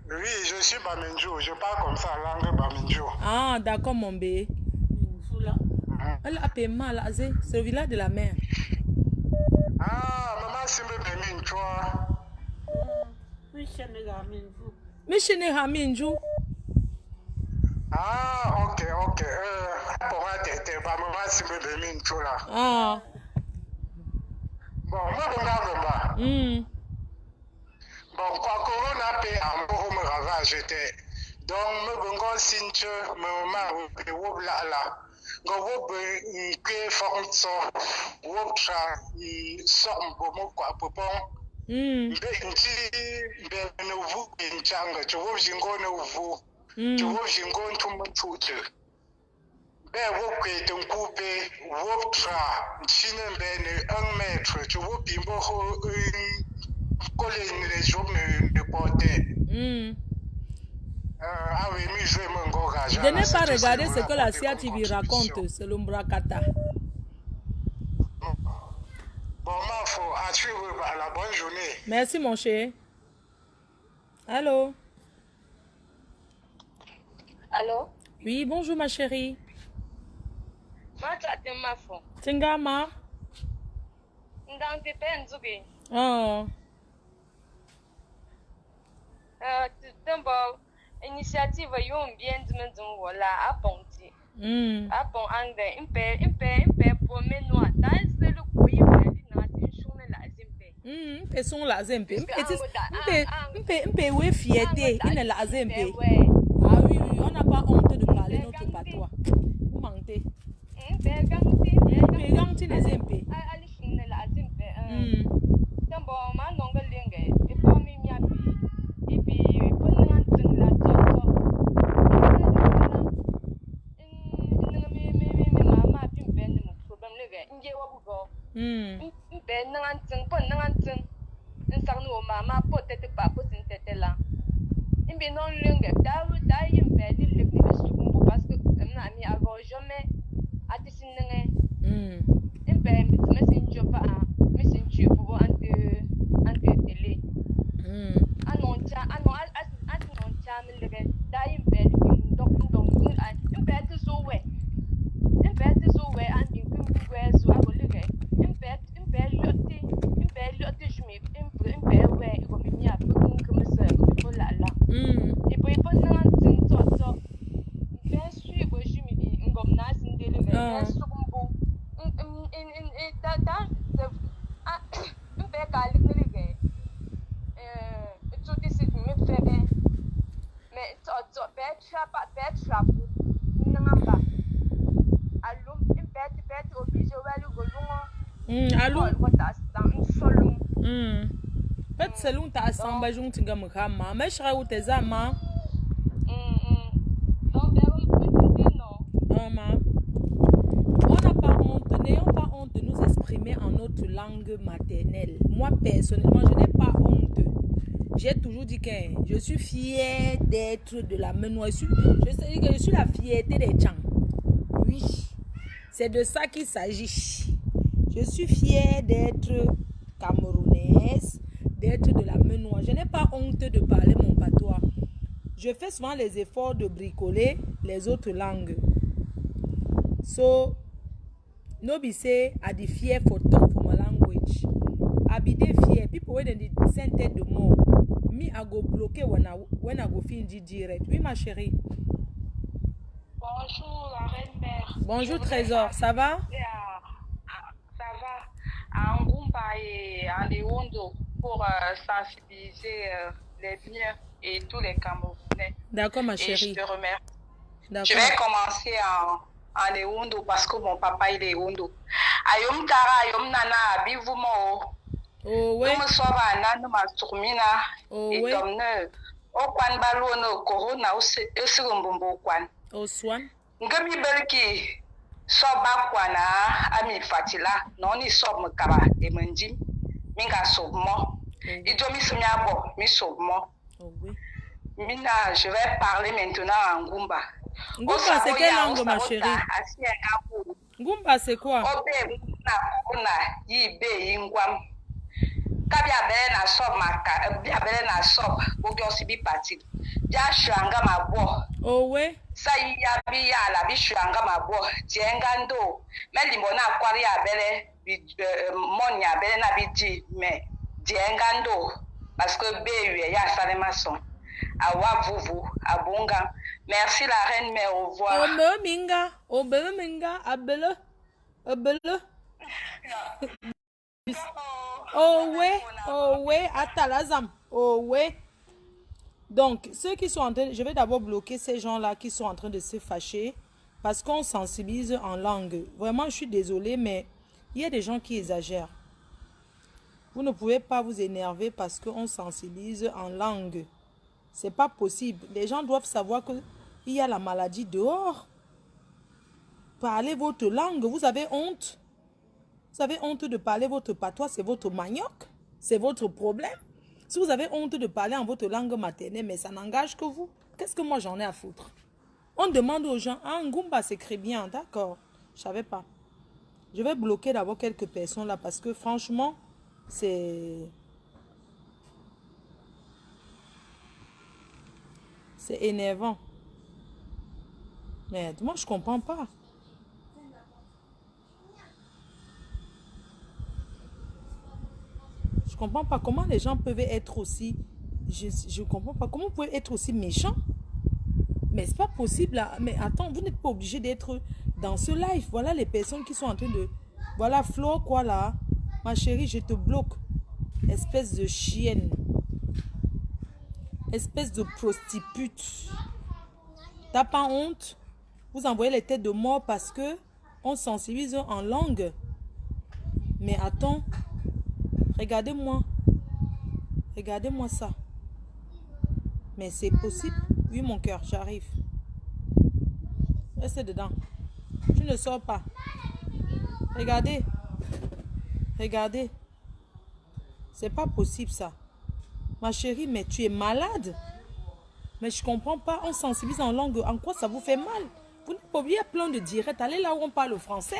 Oui, je suis Bamindjou. Je parle comme ça, langue Bamindjou. Ah, d'accord, mon bébé. Elle a payé mal, c'est le village de la mer. Ah, maman, c'est me tu vois. Michel Haminjou. Ah, ok. Pour moi, t'es pas maman, c'est me tu là. Ah. Bon, moi, bon, quoi, Corona paie un beau me ravage. Donc, me bon, sinche, me maman, là. Go que forme so workshop some bomo kwa popon nti be no vu nchanga cho jingo no vu cho jingo ntumchuche be wo kwete nkupe workshop chine be ne 1 mètre cho wo bimbo ho coller les jours ne porter je n'ai pas regardé ce que la CIA TV raconte, c'est l'Umbrakata. Bon, la bonne journée. Merci, mon chéri. Allô? Allô? Oui, bonjour, ma chérie. Moi, Tingama? Oh. Initiative yon bien dimenzon wala aponti. Apon angde impe promé noa dans le courrier na tinchune la zempe. Impe son la zempe. Impe we fierté in la zempe. Ah oui, on n'a pas honte de parler notre patois. Vous mentez. Impe ganti les zempe. Ali chine la zempe. Tambo man nonga lenge e pomi miapi. Ibi Ben nangan pon nangan sang no mama potete pa potete la. Imbe non lunga da yimbe di lebni besukumbu parce que na mi ago jamais atisin nge. Imbe messenger pa messenger pour ante télé. Anon cha mi lege da yimbe di dok imbe ti so we. Imbe ti so we and you we so ago lege. Imbe lotti jumi imbe we ko mi a pour comme ça pour la. Et puis pas nan to bien sûr bo jumi di ngom na sin de lege. Sukumbu da imbe ka lege. Tout ici me fait mais to bet trap nangamba alum bet obligé walu golungo alum ko ta solo bet selon ta samba junti ngamukama meshra utezama donc non maman on n'a pas honte, n'ayons pas honte de nous exprimer en notre langue maternelle. Moi personnellement je n'ai pas honte. J'ai toujours dit que je suis fière d'être de la Menoua. Je sais que je suis la fierté des Tchang. Oui, c'est de ça qu'il s'agit. Je suis fière d'être camerounaise, d'être de la Menoua. Je n'ai pas honte de parler mon patois. Je fais souvent les efforts de bricoler les autres langues. So, no be say I dey fear for talk for my language. I be dey fear. People wey dem dey send de more. Me, I go bloquer when I go feel direct. Oui, ma chérie. Bonjour, la reine mère. Bonjour, Trésor. Ça va? Ça va. À Ngumba et à Léondo pour sensibiliser les biens et tous les Camerounais. D'accord, ma Et chérie. je te remercie. D'accord. Je vais commencer en Léondo parce que mon papa il est Léondo. Ayom Tara, Ayom Nana, Bivumo. Oh, ouais. Nous sommes à Nana, Tourmina. Oh, Et ouais. comme nous, au Kwan Balo, no Corona, au Segumbumbo Kwan. Oh, Swan. Ngami Belki, Soba Kwana, Ami Fatila, non, ils sont Mukaba, et Mundim, Minga Sobmo. Et Domi Sumiabo, mi Sobmo. Oh, oui. Mina, je vais parler maintenant en Ngumba. Ngumba, c'est quelle langue, ma chérie? Ngumba, c'est quoi? Obe, Una, Yibe, Ingwam. Kabi abele na sob maka, abele na sob, bogi osibi pati. Bia shuanga mabo. Oh, ouais. Sa ya bi ya la bi shuanga mabo. Tienga ndo. Meli mbona akwari abele, moni abele na bi di, me tienga ndo. Parce que be ya salema son. Awa vuvu, abunga. Merci la reine mère, au revoir. Obele minga, abele. Oh ouais, Atalazam. Oh ouais. Donc, ceux qui sont en train, je vais d'abord bloquer ces gens-là qui sont en train de se fâcher parce qu'on sensibilise en langue. Vraiment, je suis désolée, mais il y a des gens qui exagèrent. Vous ne pouvez pas vous énerver parce qu'on sensibilise en langue. C'est pas possible. Les gens doivent savoir qu'il y a la maladie dehors. Parlez votre langue. Vous avez honte? Vous avez honte de parler votre patois, c'est votre manioc, c'est votre problème. Si vous avez honte de parler en votre langue maternelle, mais ça n'engage que vous, qu'est-ce que moi j'en ai à foutre? On demande aux gens, ah, Ngumba s'écrit bien, d'accord, je ne savais pas. Je vais bloquer d'abord quelques personnes là parce que franchement, c'est énervant. Mais moi, je ne comprends pas. Je ne comprends pas comment les gens peuvent être aussi... Je ne comprends pas. Comment vous pouvez être aussi méchant? Mais c'est pas possible là. Mais attends, vous n'êtes pas obligé d'être dans ce live. Voilà les personnes qui sont en train de... Voilà Flo, quoi là? Ma chérie, je te bloque. Espèce de chienne. Espèce de prostitute. T'as pas honte? Vous envoyez les têtes de mort parce que on sensibilise en langue. Mais attends. Regardez-moi. Regardez-moi ça. Mais c'est possible. Oui, mon cœur, j'arrive. Restez dedans. Je ne sors pas. Regardez. Regardez. C'est pas possible ça. Ma chérie, mais tu es malade. Mais je comprends pas. On sensibilise en langue. En quoi ça vous fait mal? Vous n'êtes pas obligé plein de directs. Allez là où on parle français.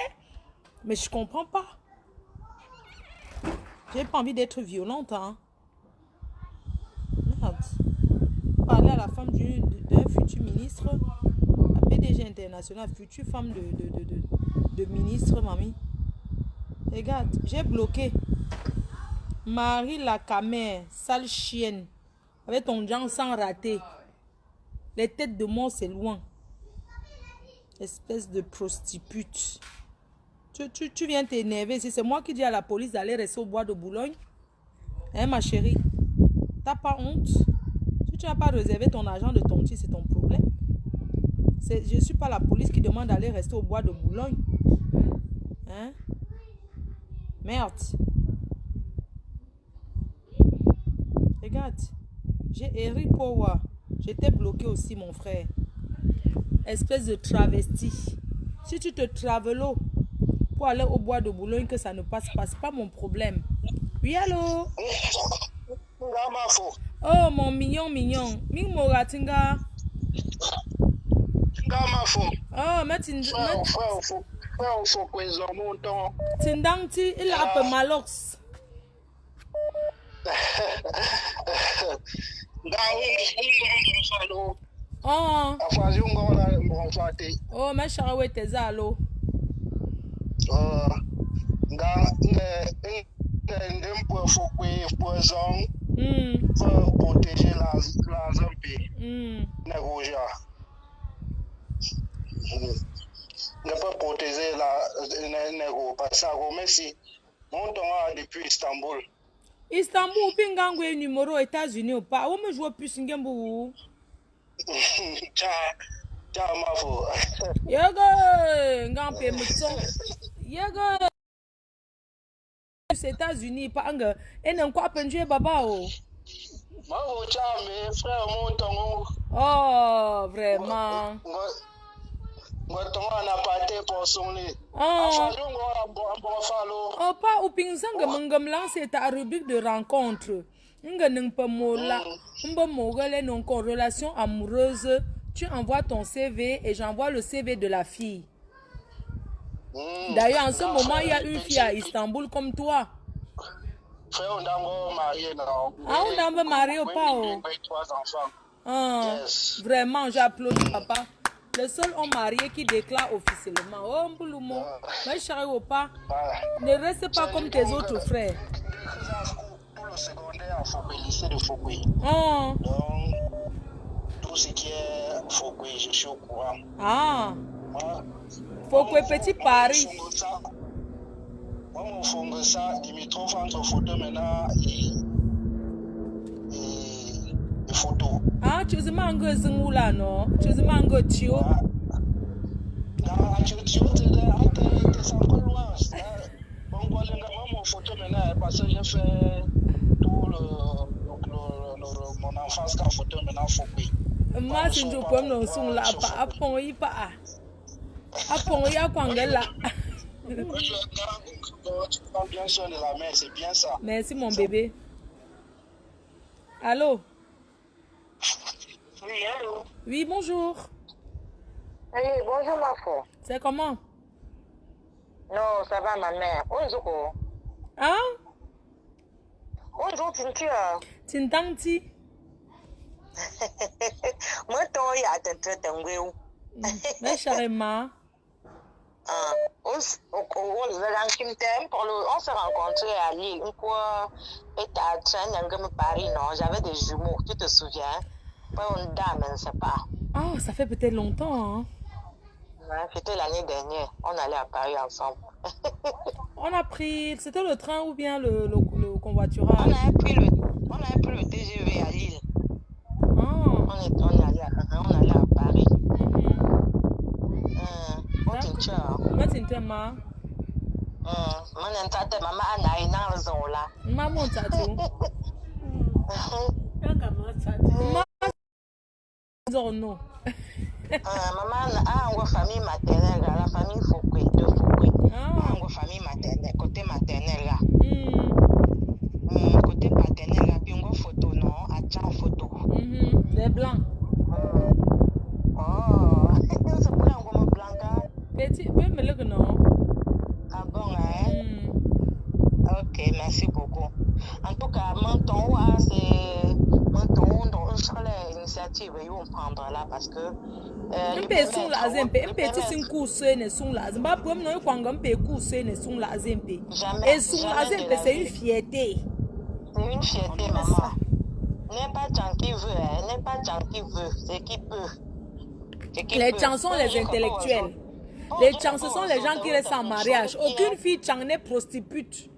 Mais je comprends pas. J'ai pas envie d'être violente. Hein. Merde. Parler à la femme d'un futur ministre. La PDG internationale. Future femme de ministre, mamie. Regarde, j'ai bloqué. Marie la camère, sale chienne. Avec ton genre sans rater. Les têtes de mort, c'est loin. Espèce de prostitute. Tu viens t'énerver. Si c'est moi qui dis à la police d'aller rester au bois de Boulogne. Hein, ma chérie? T'as pas honte? Si tu n'as pas réservé ton argent de ton petit, c'est ton problème. Je ne suis pas la police qui demande d'aller rester au bois de Boulogne. Hein? Merde. Regarde. J'ai Eric Power. J'étais bloqué aussi, mon frère. Espèce de travesti. Si tu te travelots pour aller au bois de Boulogne, que ça ne passe pas, c'est pas mon problème. Oui, allô? Oh, mon mignon. Ming Moratinga. Oh, mais Tindangti, il a un peu malox. Oh, mais Charawe tes allo. Pour protéger la zone. Ne pas protéger la négo. Parce que si mon temps depuis Istanbul. Istanbul, Pingangwe numéro États-Unis ou pas? Où me joue plus Ngembu? Ciao, ma fo. Yaga, Ngampe Mutson. Yaga. Les États-Unis, pas un et non quoi pendu baba oh. Mes frères montent. Oh, vraiment. Oh, pas ou pinzanga mangam lancer ta rubrique de rencontre. Nga n'en pas mola. Mba mogale non con relation amoureuse. Tu envoies ton CV et j'envoie le CV de la fille. D'ailleurs, en ce moment, il y a une fille à Istanbul comme toi. Frère, on a marié, non? Ah, on a marié ou pas? Ah, vraiment, j'applaudis, papa. Le seul homme marié qui déclare officiellement. Oh, Mbouloumo, mais chérie ou pas, ne reste pas comme tes autres frères. Pour le secondaire, il faut que le lycée de Foucault. Oh. Donc, tout ce qui est Foucault, je suis au courant. Ah. Foucault, petit Paris. Moi, mon fonds, ça, limitrophe entre photo maintenant et photo. Ah, tu es mango zingula, non? Tu es mango tio. Non, tio, tu es encore loin. Bon, mon photo maintenant, parce que j'ai fait tout mon enfance quand photo maintenant, Foucault. Moi, si je peux me son là, pas à pont, il pas. À pont, il y a quoi là? Tu prends bien soin de la mère, c'est bien ça. Merci, mon bébé. Allô? Oui, allô? Oui, bonjour. Oui, bonjour, ma fille. C'est comment? Non, ça va, ma mère. Bonjour. Hein? Bonjour, Tintia. Tintangti. Moi, toi, il y a un peu Mais charrément. On s'est rencontrés à Lille. Une fois, et à Paris, non, j'avais des jumeaux, tu te souviens? Pas une dame, je ne sais pas. Ah, ça fait peut-être longtemps, hein? Ouais, c'était l'année dernière. On allait à Paris ensemble. On a pris, c'était le train ou bien le convoiturage? On a pris le TGV à Lille. Ah. On allait à Paris. Non. Maman a une famille maternelle, la famille Foucault, de Foucault. Une famille maternelle, côté maternel là. En tout cas, maintenant, c'est maintenant dans l'initiative ils vont prendre là parce que sont là petit c'est course ne sont là pas pour nous quand on peut course ne sont là et sont là c'est une fierté. C'est une fierté, maman. N'est pas Jean qui veut, n'est pas Jean qui veut, c'est qui peut. Les gens sont les intellectuels. Les gens, ce sont les gens qui restent en mariage. Aucune fille Chang n'est prostitute.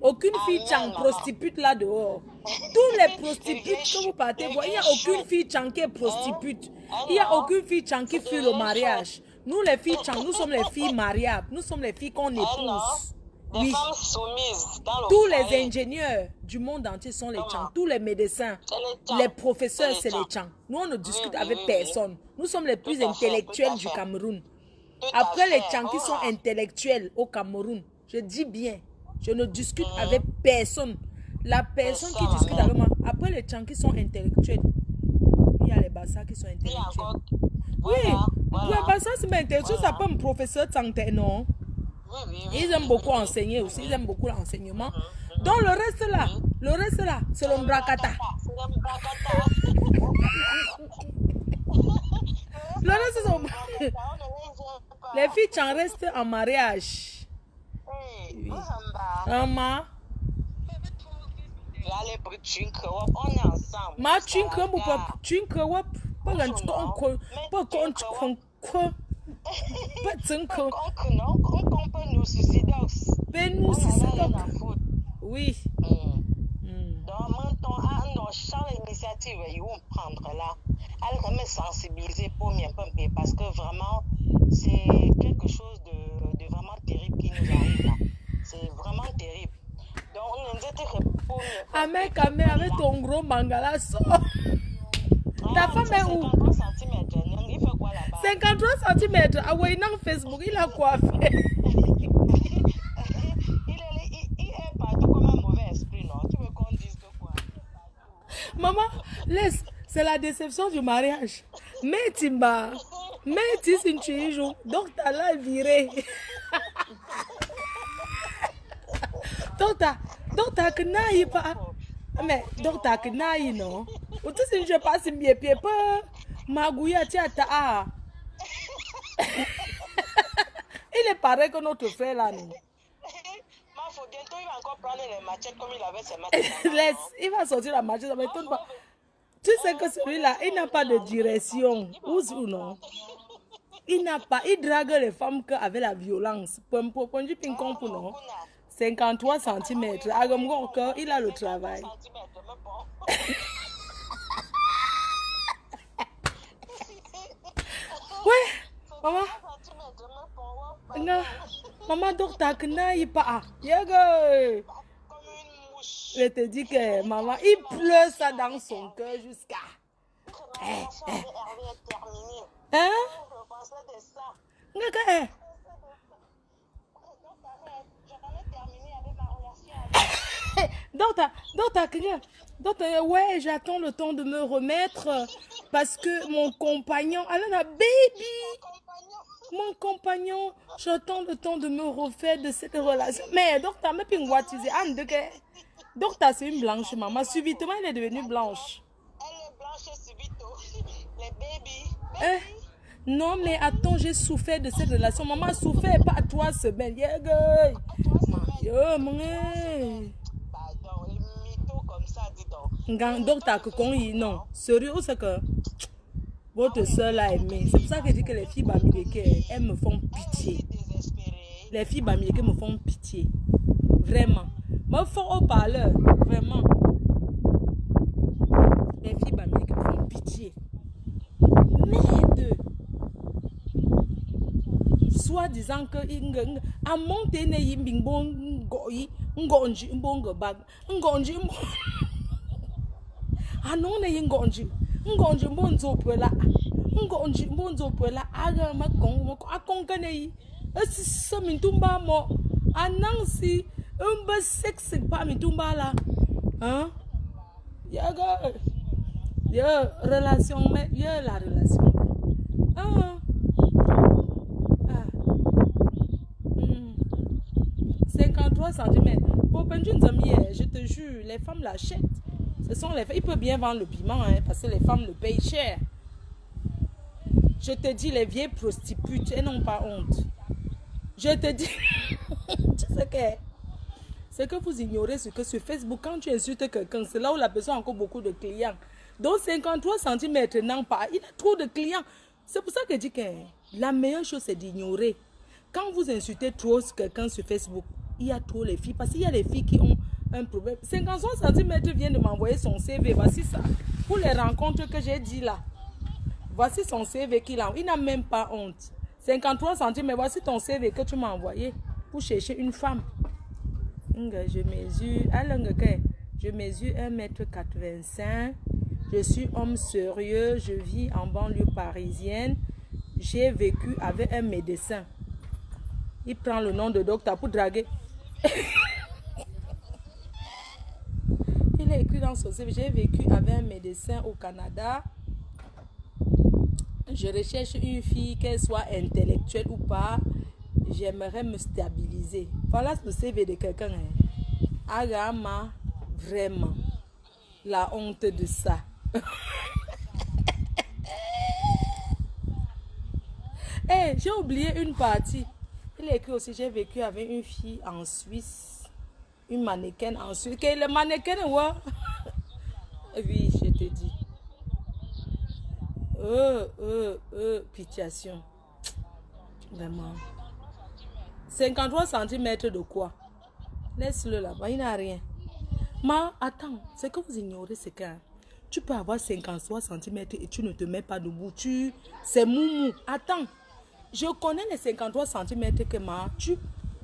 Aucune fille Chang prostitute là dehors. Tous les prostitutes que vous partez voir, il n'y a aucune fille Chang qui est prostitute. Il n'y a aucune fille Chang qui fuit le mariage. Nous les filles Chang, nous sommes les filles mariables. Nous sommes les filles qu'on épouse. Oui. Tous les ingénieurs du monde entier sont les Chang. Tous les médecins, les professeurs, c'est les Chang. Nous, on ne discute avec personne. Nous sommes les plus intellectuels du Cameroun. Après les Chang qui sont intellectuels au Cameroun, je dis bien, je ne discute avec personne. La personne qui discute avec moi, après les Chang qui sont intellectuels, il y a les Bassa qui sont intellectuels. Oui, les Bassa, c'est intellectuel, ça peut me professeur Tangte, non? Ils aiment beaucoup enseigner aussi, ils aiment beaucoup l'enseignement. Donc le reste là, c'est l'ombracata. Le reste, c'est les filles Chang restent en mariage. Oui. Maman. On est ensemble. Ma on peut nous suicider aussi. Oui. Donc maintenant, chaque initiative, ils vont prendre là. Elle va me sensibiliser pour mieux parce que vraiment, c'est quelque chose de vraiment terrible qui nous arrive là. C'est vraiment terrible. Donc, on nous était pour mieux. Avec ton gros mangala, sort. Ta femme est où? 53 cm. Ah ouais, dans Facebook, il a quoi faire? Il est partout comme un mauvais esprit, non? Tu veux qu'on dise de quoi? Maman, laisse. C'est la déception du mariage. Mais Timba, mais tu sais tu es jour, donc t'as la viré. Donc t'as que naï pas. Mais donc t'as que naï non. Ou tu sais je passe bien pied pas. Magouya tiata. Il est pareil que notre frère là non. Bientôt il va encore prendre les machettes comme il avait ses machettes. Laisse, il va sortir la machette, ça m'étonne pas. Tu sais que celui-là, il n'a pas de direction. Ou non? Il n'a pas. Il drague les femmes avec la violence. Pour 53 cm. Il a le travail. Ouais, maman. Maman, donc t'as que naï pas. Je te dis que maman, il pleure ça dans son cœur jusqu'à. Hein? Donc, ouais, j'attends le temps de me remettre parce que mon compagnon, Alana, baby, mon compagnon, j'attends le temps de me refaire de cette relation. Mais donc, t'as même pas une voiture, donc, c'est une blanche, maman. Subitement, elle est devenue blanche. Elle est blanche subitement. Les baby. Non, mais attends, j'ai souffert de cette relation. Maman a souffert pas à 3 semaines. Donc, t'as que non. Sérieux, c'est que votre soeur l'a aimé. C'est pour ça que je dis que les filles bamileke, elles me font pitié. Les filles bamileke me font pitié. Vraiment. Me font au parleur. Vraiment. Les filles bamileke me font pitié. Merde. Soit disant que à monter ne yimbingbon goi ngonji mbongo bag ngonji ah non ne ngonji mbonzo pela ngonji mbonzo pela aga makon akonkane yi esi mintumba mo anansi umba sexy pa mintumba la hein yaga ya relation mais ya la relation ah 53 cm. Je te jure, les femmes l'achètent. Ce sont les femmes. Il peut bien vendre le piment, hein, parce que les femmes le payent cher. Je te dis, les vieilles prostituées, elles n'ont pas honte. Je te dis, tu sais que c'est que vous ignorez ce que sur Facebook, quand tu insultes quelqu'un, c'est là où la personne a encore beaucoup de clients. Donc 53 cm n'en pas, il a trop de clients. C'est pour ça que je dis que la meilleure chose, c'est d'ignorer. Quand vous insultez trop quelqu'un sur Facebook, il y a trop les filles, parce qu'il y a les filles qui ont un problème. 53 cm vient de m'envoyer son CV, voici ça. Pour les rencontres que j'ai dit là, voici son CV qu'il a. Il n'a même pas honte. 53 cm, voici ton CV que tu m'as envoyé pour chercher une femme. Je mesure 1,85 m. Je suis homme sérieux. Je vis en banlieue parisienne. J'ai vécu avec un médecin. Il prend le nom de docteur pour draguer. Il a écrit dans son CV, j'ai vécu avec un médecin au Canada. Je recherche une fille, qu'elle soit intellectuelle ou pas. J'aimerais me stabiliser. Voilà le CV de quelqu'un. Agama, vraiment, la honte de ça. Hey, j'ai oublié une partie. Il a écrit aussi, j'ai vécu avec une fille en Suisse. Une mannequin en Suisse. Okay, le mannequin, ouais. Oui, je te dis. Pitiation. Vraiment. 53 cm de quoi? Laisse-le là-bas, il n'a rien. Mais attends, ce que vous ignorez, c'est que tu peux avoir 53 cm et tu ne te mets pas debout. C'est moumou. Attends, je connais les 53 cm que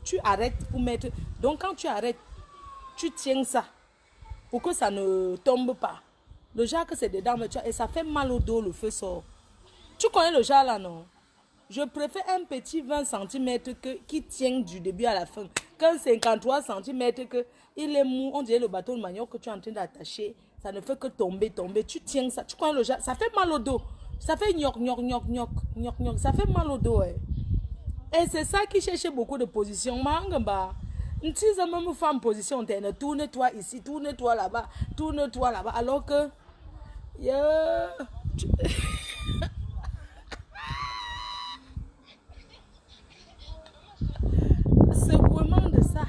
tu arrêtes pour mettre. Donc quand tu arrêtes, tu tiens ça pour que ça ne tombe pas. Le genre que c'est dedans, et ça fait mal au dos, le feu sort. Tu connais le genre là, non? Je préfère un petit 20 cm qui tient du début à la fin qu'un 53 cm que il est mou. On dirait le bateau de manioc que tu es en train d'attacher. Ça ne fait que tomber. Tu tiens ça. Tu connais le genre? Ça fait mal au dos. Ça fait gnoc. Ça fait mal au dos. Ouais. Et c'est ça qui cherche beaucoup de positions. Mangamba. Une petite même femme position interne. Tourne-toi ici, tourne-toi là-bas, tourne-toi là-bas. Alors que. Yeah. C'est vraiment de ça.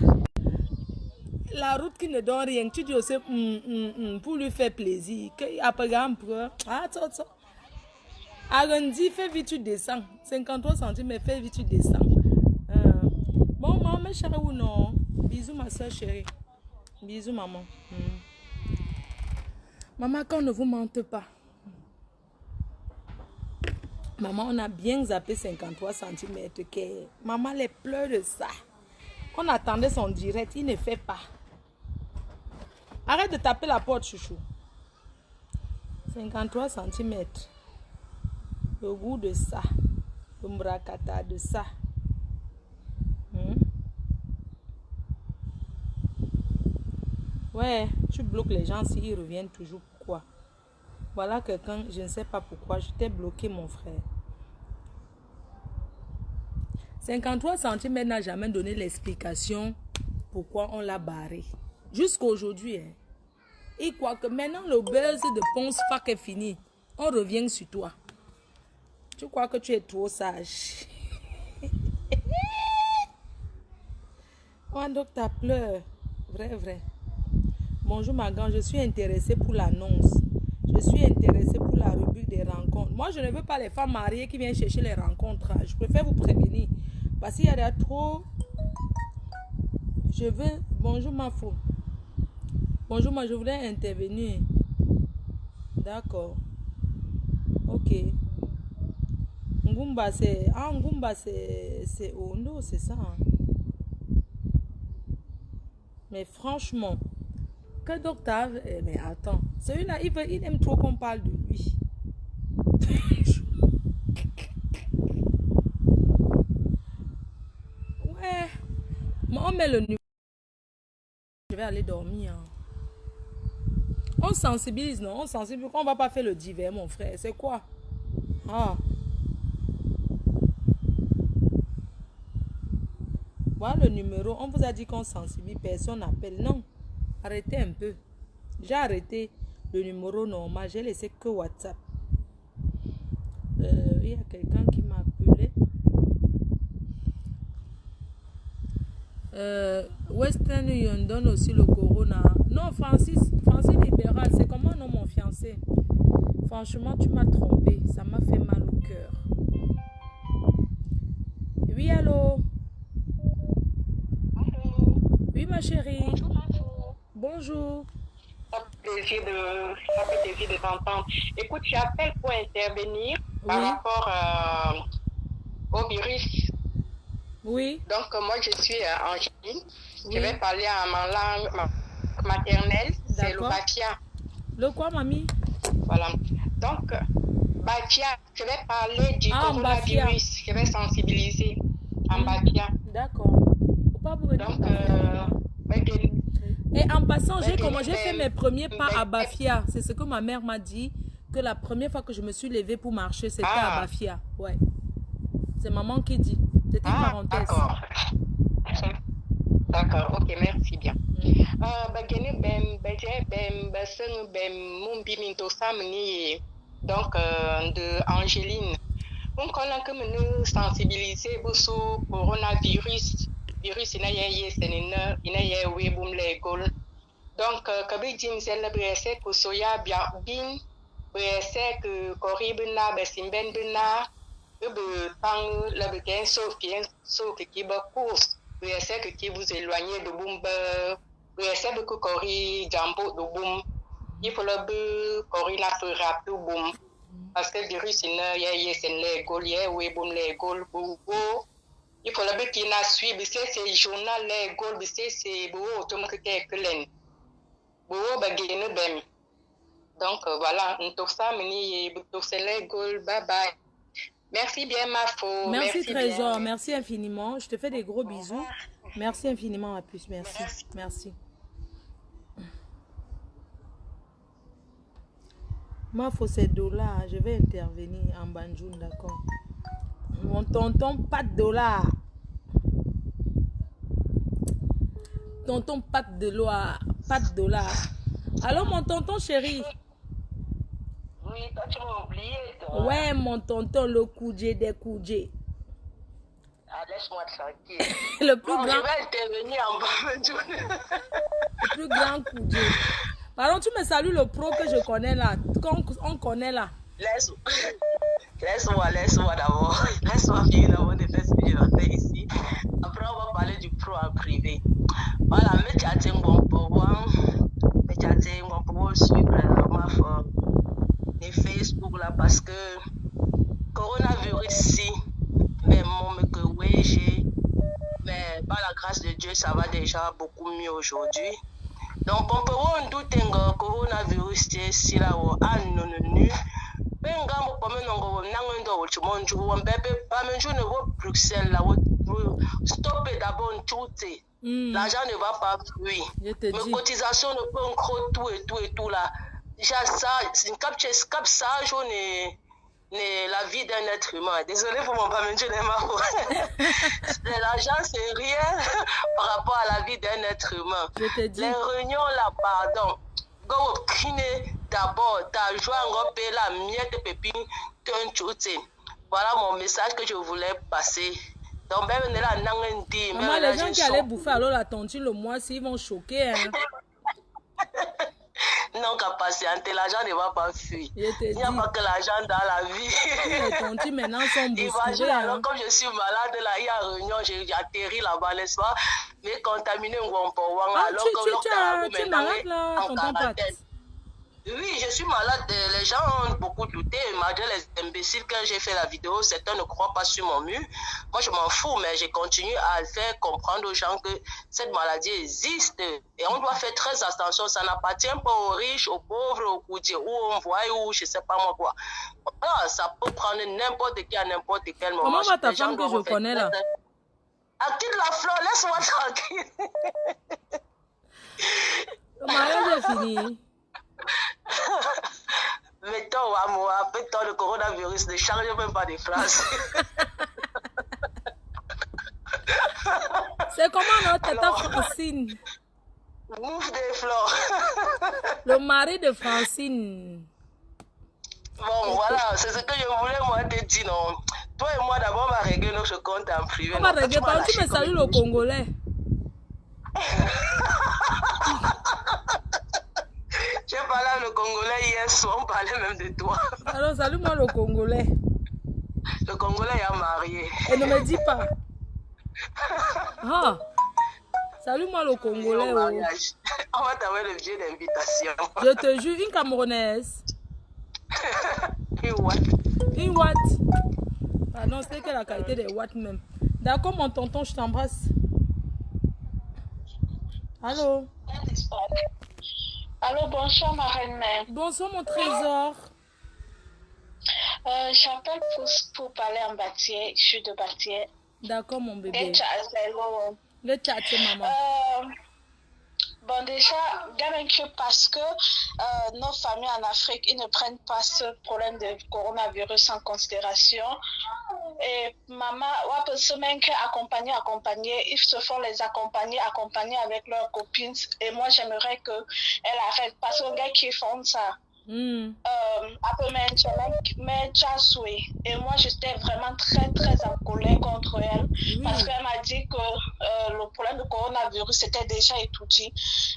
La route qui ne donne rien. Tu dis aussi pour lui faire plaisir. Après, attends. Arrondi, fais vite, tu descends. 53 cm, fais vite, tu descends. Bon, maman, chérie ou non? Bisous, ma soeur chérie. Bisous, maman. Maman, qu'on ne vous mente pas. Maman, on a bien zappé 53 cm. Maman, les pleurs de ça. On attendait son direct, il ne fait pas. Arrête de taper la porte, chouchou. 53 cm. Le goût de ça. Le mrakata de ça. Ouais, tu bloques les gens s'ils reviennent toujours. Pourquoi? Voilà quelqu'un, je ne sais pas pourquoi. Je t'ai bloqué, mon frère. 53 cm n'a jamais donné l'explication pourquoi on l'a barré. Jusqu'à aujourd'hui. Hein. Il croit que maintenant le buzz de Ponce Fac est fini. On revient sur toi. Tu crois que tu es trop sage. Oh, donc tu pleures. Vrai. Bonjour ma grande, je suis intéressée pour l'annonce. Je suis intéressée pour la rubrique des rencontres. Moi, je ne veux pas les femmes mariées qui viennent chercher les rencontres. Je préfère vous prévenir. Parce qu'il y a trop... Je veux... Bonjour ma fou. Bonjour, moi, je voulais intervenir. D'accord. Ok. Ngumba, c'est... Ah, Ngumba, c'est Ondo, c'est ça. Hein? Mais franchement... Que docteur... mais attends. Celui-là, il aime trop qu'on parle de lui. Ouais. Mais on met le numéro. Je vais aller dormir. On sensibilise, non? On sensibilise. Pourquoi on va pas faire le divers, mon frère? C'est quoi? Ah. Voilà le numéro. On vous a dit qu'on sensibilise, personne n'appelle. Non, arrêtez un peu. J'ai arrêté le numéro normal. J'ai laissé que WhatsApp. Il y a quelqu'un qui m'a appelé. Western Union donne aussi le corona. Non, Francis Libéral, c'est comment non mon fiancé? Franchement, tu m'as trompé. Ça m'a fait mal au cœur. Oui, allô? Allô? Oui, ma chérie. Bonjour, ma fille. Bonjour. Ça fait plaisir de t'entendre. Écoute, j'appelle pour intervenir par rapport au virus. Oui. Donc, moi, je suis Angéline. Oui. Je vais parler à ma langue maternelle. C'est le Bafia. Le quoi, mamie? Voilà. Donc, Bafia, je vais parler du coronavirus. Je vais sensibiliser en Bafia. D'accord. Donc, et en passant, j'ai fait mes premiers pas à Bafia. C'est ce que ma mère m'a dit, que la première fois que je me suis levée pour marcher, c'était à Bafia. Ouais. C'est maman qui dit. C'était une parenthèse. D'accord, ok, merci bien. Donc, de Angéline. On connaît que nous sensibiliser sur le coronavirus. Virus, il y a donc, kabi jim sel brese ko soya bin brese que corribna besimben bina be tang la beken so qui ba course brese que qui vous éloignez de bombe brese que corri jambo de boom il faut le be corri la peu rapide boom parce que virus il y a sen les gol y we boom les gol il faut le be qui na suivre c'est journal les gol c'est beau automatique que len. Donc voilà, bye bye. Merci bien ma faux. Merci Trésor, merci infiniment. Je te fais des gros bisous. Merci infiniment ma puce, merci. Ma faux c'est $, je vais intervenir en Banjoun, d'accord. Mon tonton, pas de $. Tonton, pas de loi. Pas de $. Alors, mon tonton chéri. Oui, toi, tu m'as oublié, toi. Ouais, mon tonton, le Koudjé des Koudjé. Ah, laisse-moi tranquille. Le plus grand. Je vais intervenir en bas. Le plus grand Koudjé. Pardon, tu me salues le pro que je connais là. On connaît là. Laisse-moi d'abord. Laisse-moi finir d'abord de faire ce que je vais faire ici. Après, on va parler du pro en privé. Voilà, mais tu as dit bon pouvoir suivre ma forme et Facebook là parce que coronavirus si mais que oui j'ai mais par la grâce de Dieu ça va déjà beaucoup mieux aujourd'hui. Donc on peut voir tout un coronavirus si là non benga mo pamenongo nangondo wochimonju wambebe pamenju ne wo Bruxelles là stopper d'abord tout. L'argent ne va pas fuir. Mes cotisations ne peuvent encore tout là. Déjà ça, c'est une cap ça, jaune la vie d'un être humain. Désolé pour mon pamenju de ma l'argent c'est rien par rapport à la vie d'un être humain. Les réunions là, pardon. Go kine d'abord, ta joie en paix la miette pépine qu'un chute. Voilà mon message que je voulais passer. Donc, même là, maman, les gens qui allaient bouffer alors la tontine le mois, ils vont choquer. Hein. Non, qu'à patienter, l'argent ne va pas fuir. Il n'y a pas que l'argent dans la vie. Les tontines maintenant sont bousculées. Alors, comme je suis malade, là, il y a réunion, j'ai atterri là-bas, n'est-ce pas? Mais contaminé, on peut voir. Alors, tu es malade là, tonton Pat. Oui, je suis malade. Les gens ont beaucoup douté. Malgré les imbéciles, quand j'ai fait la vidéo, certains ne croient pas sur mon mur. Moi, je m'en fous, mais j'ai continué à faire comprendre aux gens que cette maladie existe. Et on doit faire très attention. Ça n'appartient pas aux riches, aux pauvres, aux coutiers, ou on voit, ou je ne sais pas moi quoi. Voilà, ça peut prendre n'importe qui à n'importe quel moment. Comment va ta femme que je connais là? À quitte la fleur, laisse-moi tranquille. Le mariage est fini. Mettons, moi, mettons le coronavirus, ne change même pas de phrase. C'est comment notre tata Francine? Mouf des fleurs. Le mari de Francine. Bon, voilà, c'est ce que je voulais moi te dire, non. Toi et moi, d'abord, on va régler notre compte en privé. On va régler, par tu me salues le Congolais. J'ai parlé à le Congolais hier soir, on parlait même de toi. Alors, salue-moi le Congolais. Le Congolais est marié. Et ne me dis pas. Ah. Salue-moi le Congolais. Oh. On va t'envoyer le billet d'invitation. Je te jure, une Camerounaise. Une what? Une what? Ah non, c'est que la qualité des what même. D'accord, mon tonton, je t'embrasse. Allô? Allô, bonsoir ma reine-mère. Bonsoir mon trésor. J'appelle pour parler en Batier. Je suis de Batier. D'accord mon bébé. Le chat, maman. Bon, déjà, parce que nos familles en Afrique, ils ne prennent pas ce problème de coronavirus en considération. Et maman, accompagner, ils se font les accompagner avec leurs copines. Et moi, j'aimerais qu'elles arrêtent parce qu'on gars qui font ça. Et moi j'étais vraiment très en colère contre elle parce qu'elle m'a dit que le problème du coronavirus était déjà étudié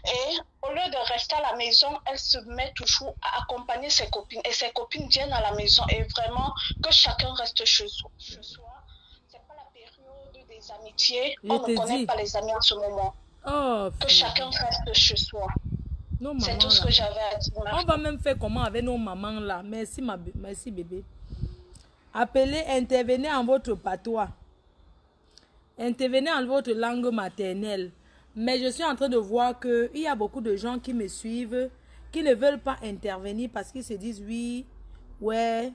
et au lieu de rester à la maison, elle se met toujours à accompagner ses copines et ses copines viennent à la maison et vraiment que chacun reste chez soi. C'est pas la période des amitiés, on ne connaît pas les amis en ce moment. Que chacun reste chez soi. C'est tout ce que j'avais à dire. On va même faire comment avec nos mamans là. Merci, merci bébé. Appelez, intervenez en votre patois. Intervenez en votre langue maternelle. Mais je suis en train de voir qu'il y a beaucoup de gens qui me suivent, qui ne veulent pas intervenir parce qu'ils se disent oui, ouais,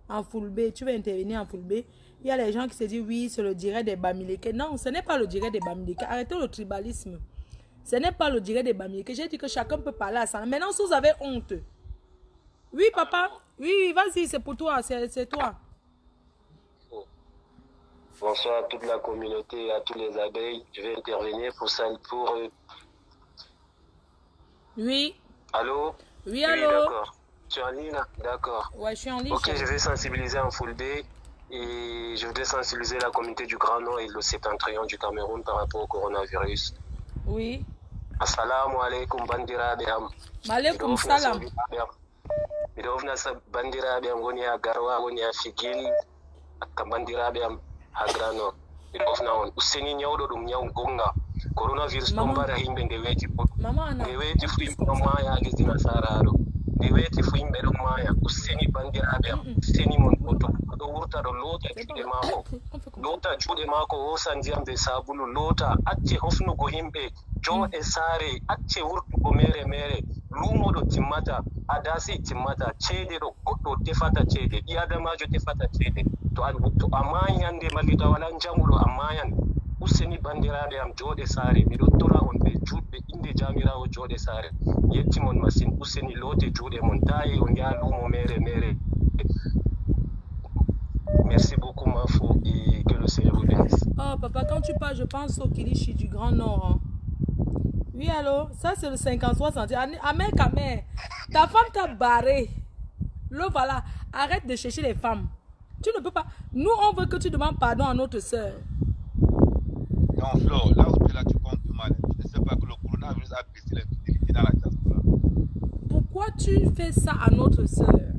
en Fulbe. Tu veux intervenir en Fulbe? Il y a les gens qui se disent oui, c'est le direct des Bamileke. Non, ce n'est pas le direct des Bamileke. Arrêtez le tribalisme. Ce n'est pas le direct des Bamileke. J'ai dit que chacun peut parler à ça. Maintenant, si vous avez honte. Oui, papa. Oui, vas-y, c'est pour toi. C'est toi. Bonsoir à toute la communauté, à tous les abeilles. Je vais intervenir pour ça. Oui. Allô? Oui, allô? D'accord. Tu es en ligne là? D'accord. Ouais, je suis en ligne. Ok, je vais sensibiliser en Fulbe et je voudrais sensibiliser la communauté du Grand Nord et le septentrion du Cameroun par rapport au coronavirus. Oui. Assalamu alaikum bandiraɓe am. Maaleykum salam. Miɗo ofna bandiraɓe am woni ha Garwa, woni ha Figil, hakka bandiraɓe am ha Grand Nord. Miɗo ofna on useni nyawɗo ɗum nyawu gonga. Coronavirus ɗon mbaɗa yimɓe nde weeti fu yimɓe ɗon maaya ha lesdi Nasaraɗo. Nde weeti fu yimɓe ɗon maaya. Useni bandiraɓe am, useni mon to ɗo wurta ɗo loota juuɗe maako. Loota juuɗe maako, hosa ndiyam be sabulu loota, acce hofnugo yimɓe. Jooɗe saare, acce wurtugo mere lumo ɗo timmata, adasi timmata, ceede ɗo goɗɗo tefata ceede, ɓi adamajo tefata ceede. To a maayi hande mallita wala jamuɗo a maayan. Useni bandiraɓe am jooɗe saare, miɗo tora on ɓe juɗɓe inde jamirawo jooɗe saare. Yetti mon masine, useni loote juuɗe mon, tayi on yaha lumo mere. Merci beaucoup Mafo et que le Seigneur vous bénisse. Oh papa, quand tu parles, je pense au Kilichi du Grand Nord. Hein. Oui, allô? Ça, c'est le 53 centimes. Amère, ta femme t'a barré. Le voilà. Arrête de chercher les femmes. Tu ne peux pas. Nous, on veut que tu demandes pardon à notre soeur. Non, Flo, là où tu es là, tu comptes mal. Tu ne sais pas que le coronavirus a brisé les fidélités dans la diaspora. Pourquoi tu fais ça à notre soeur?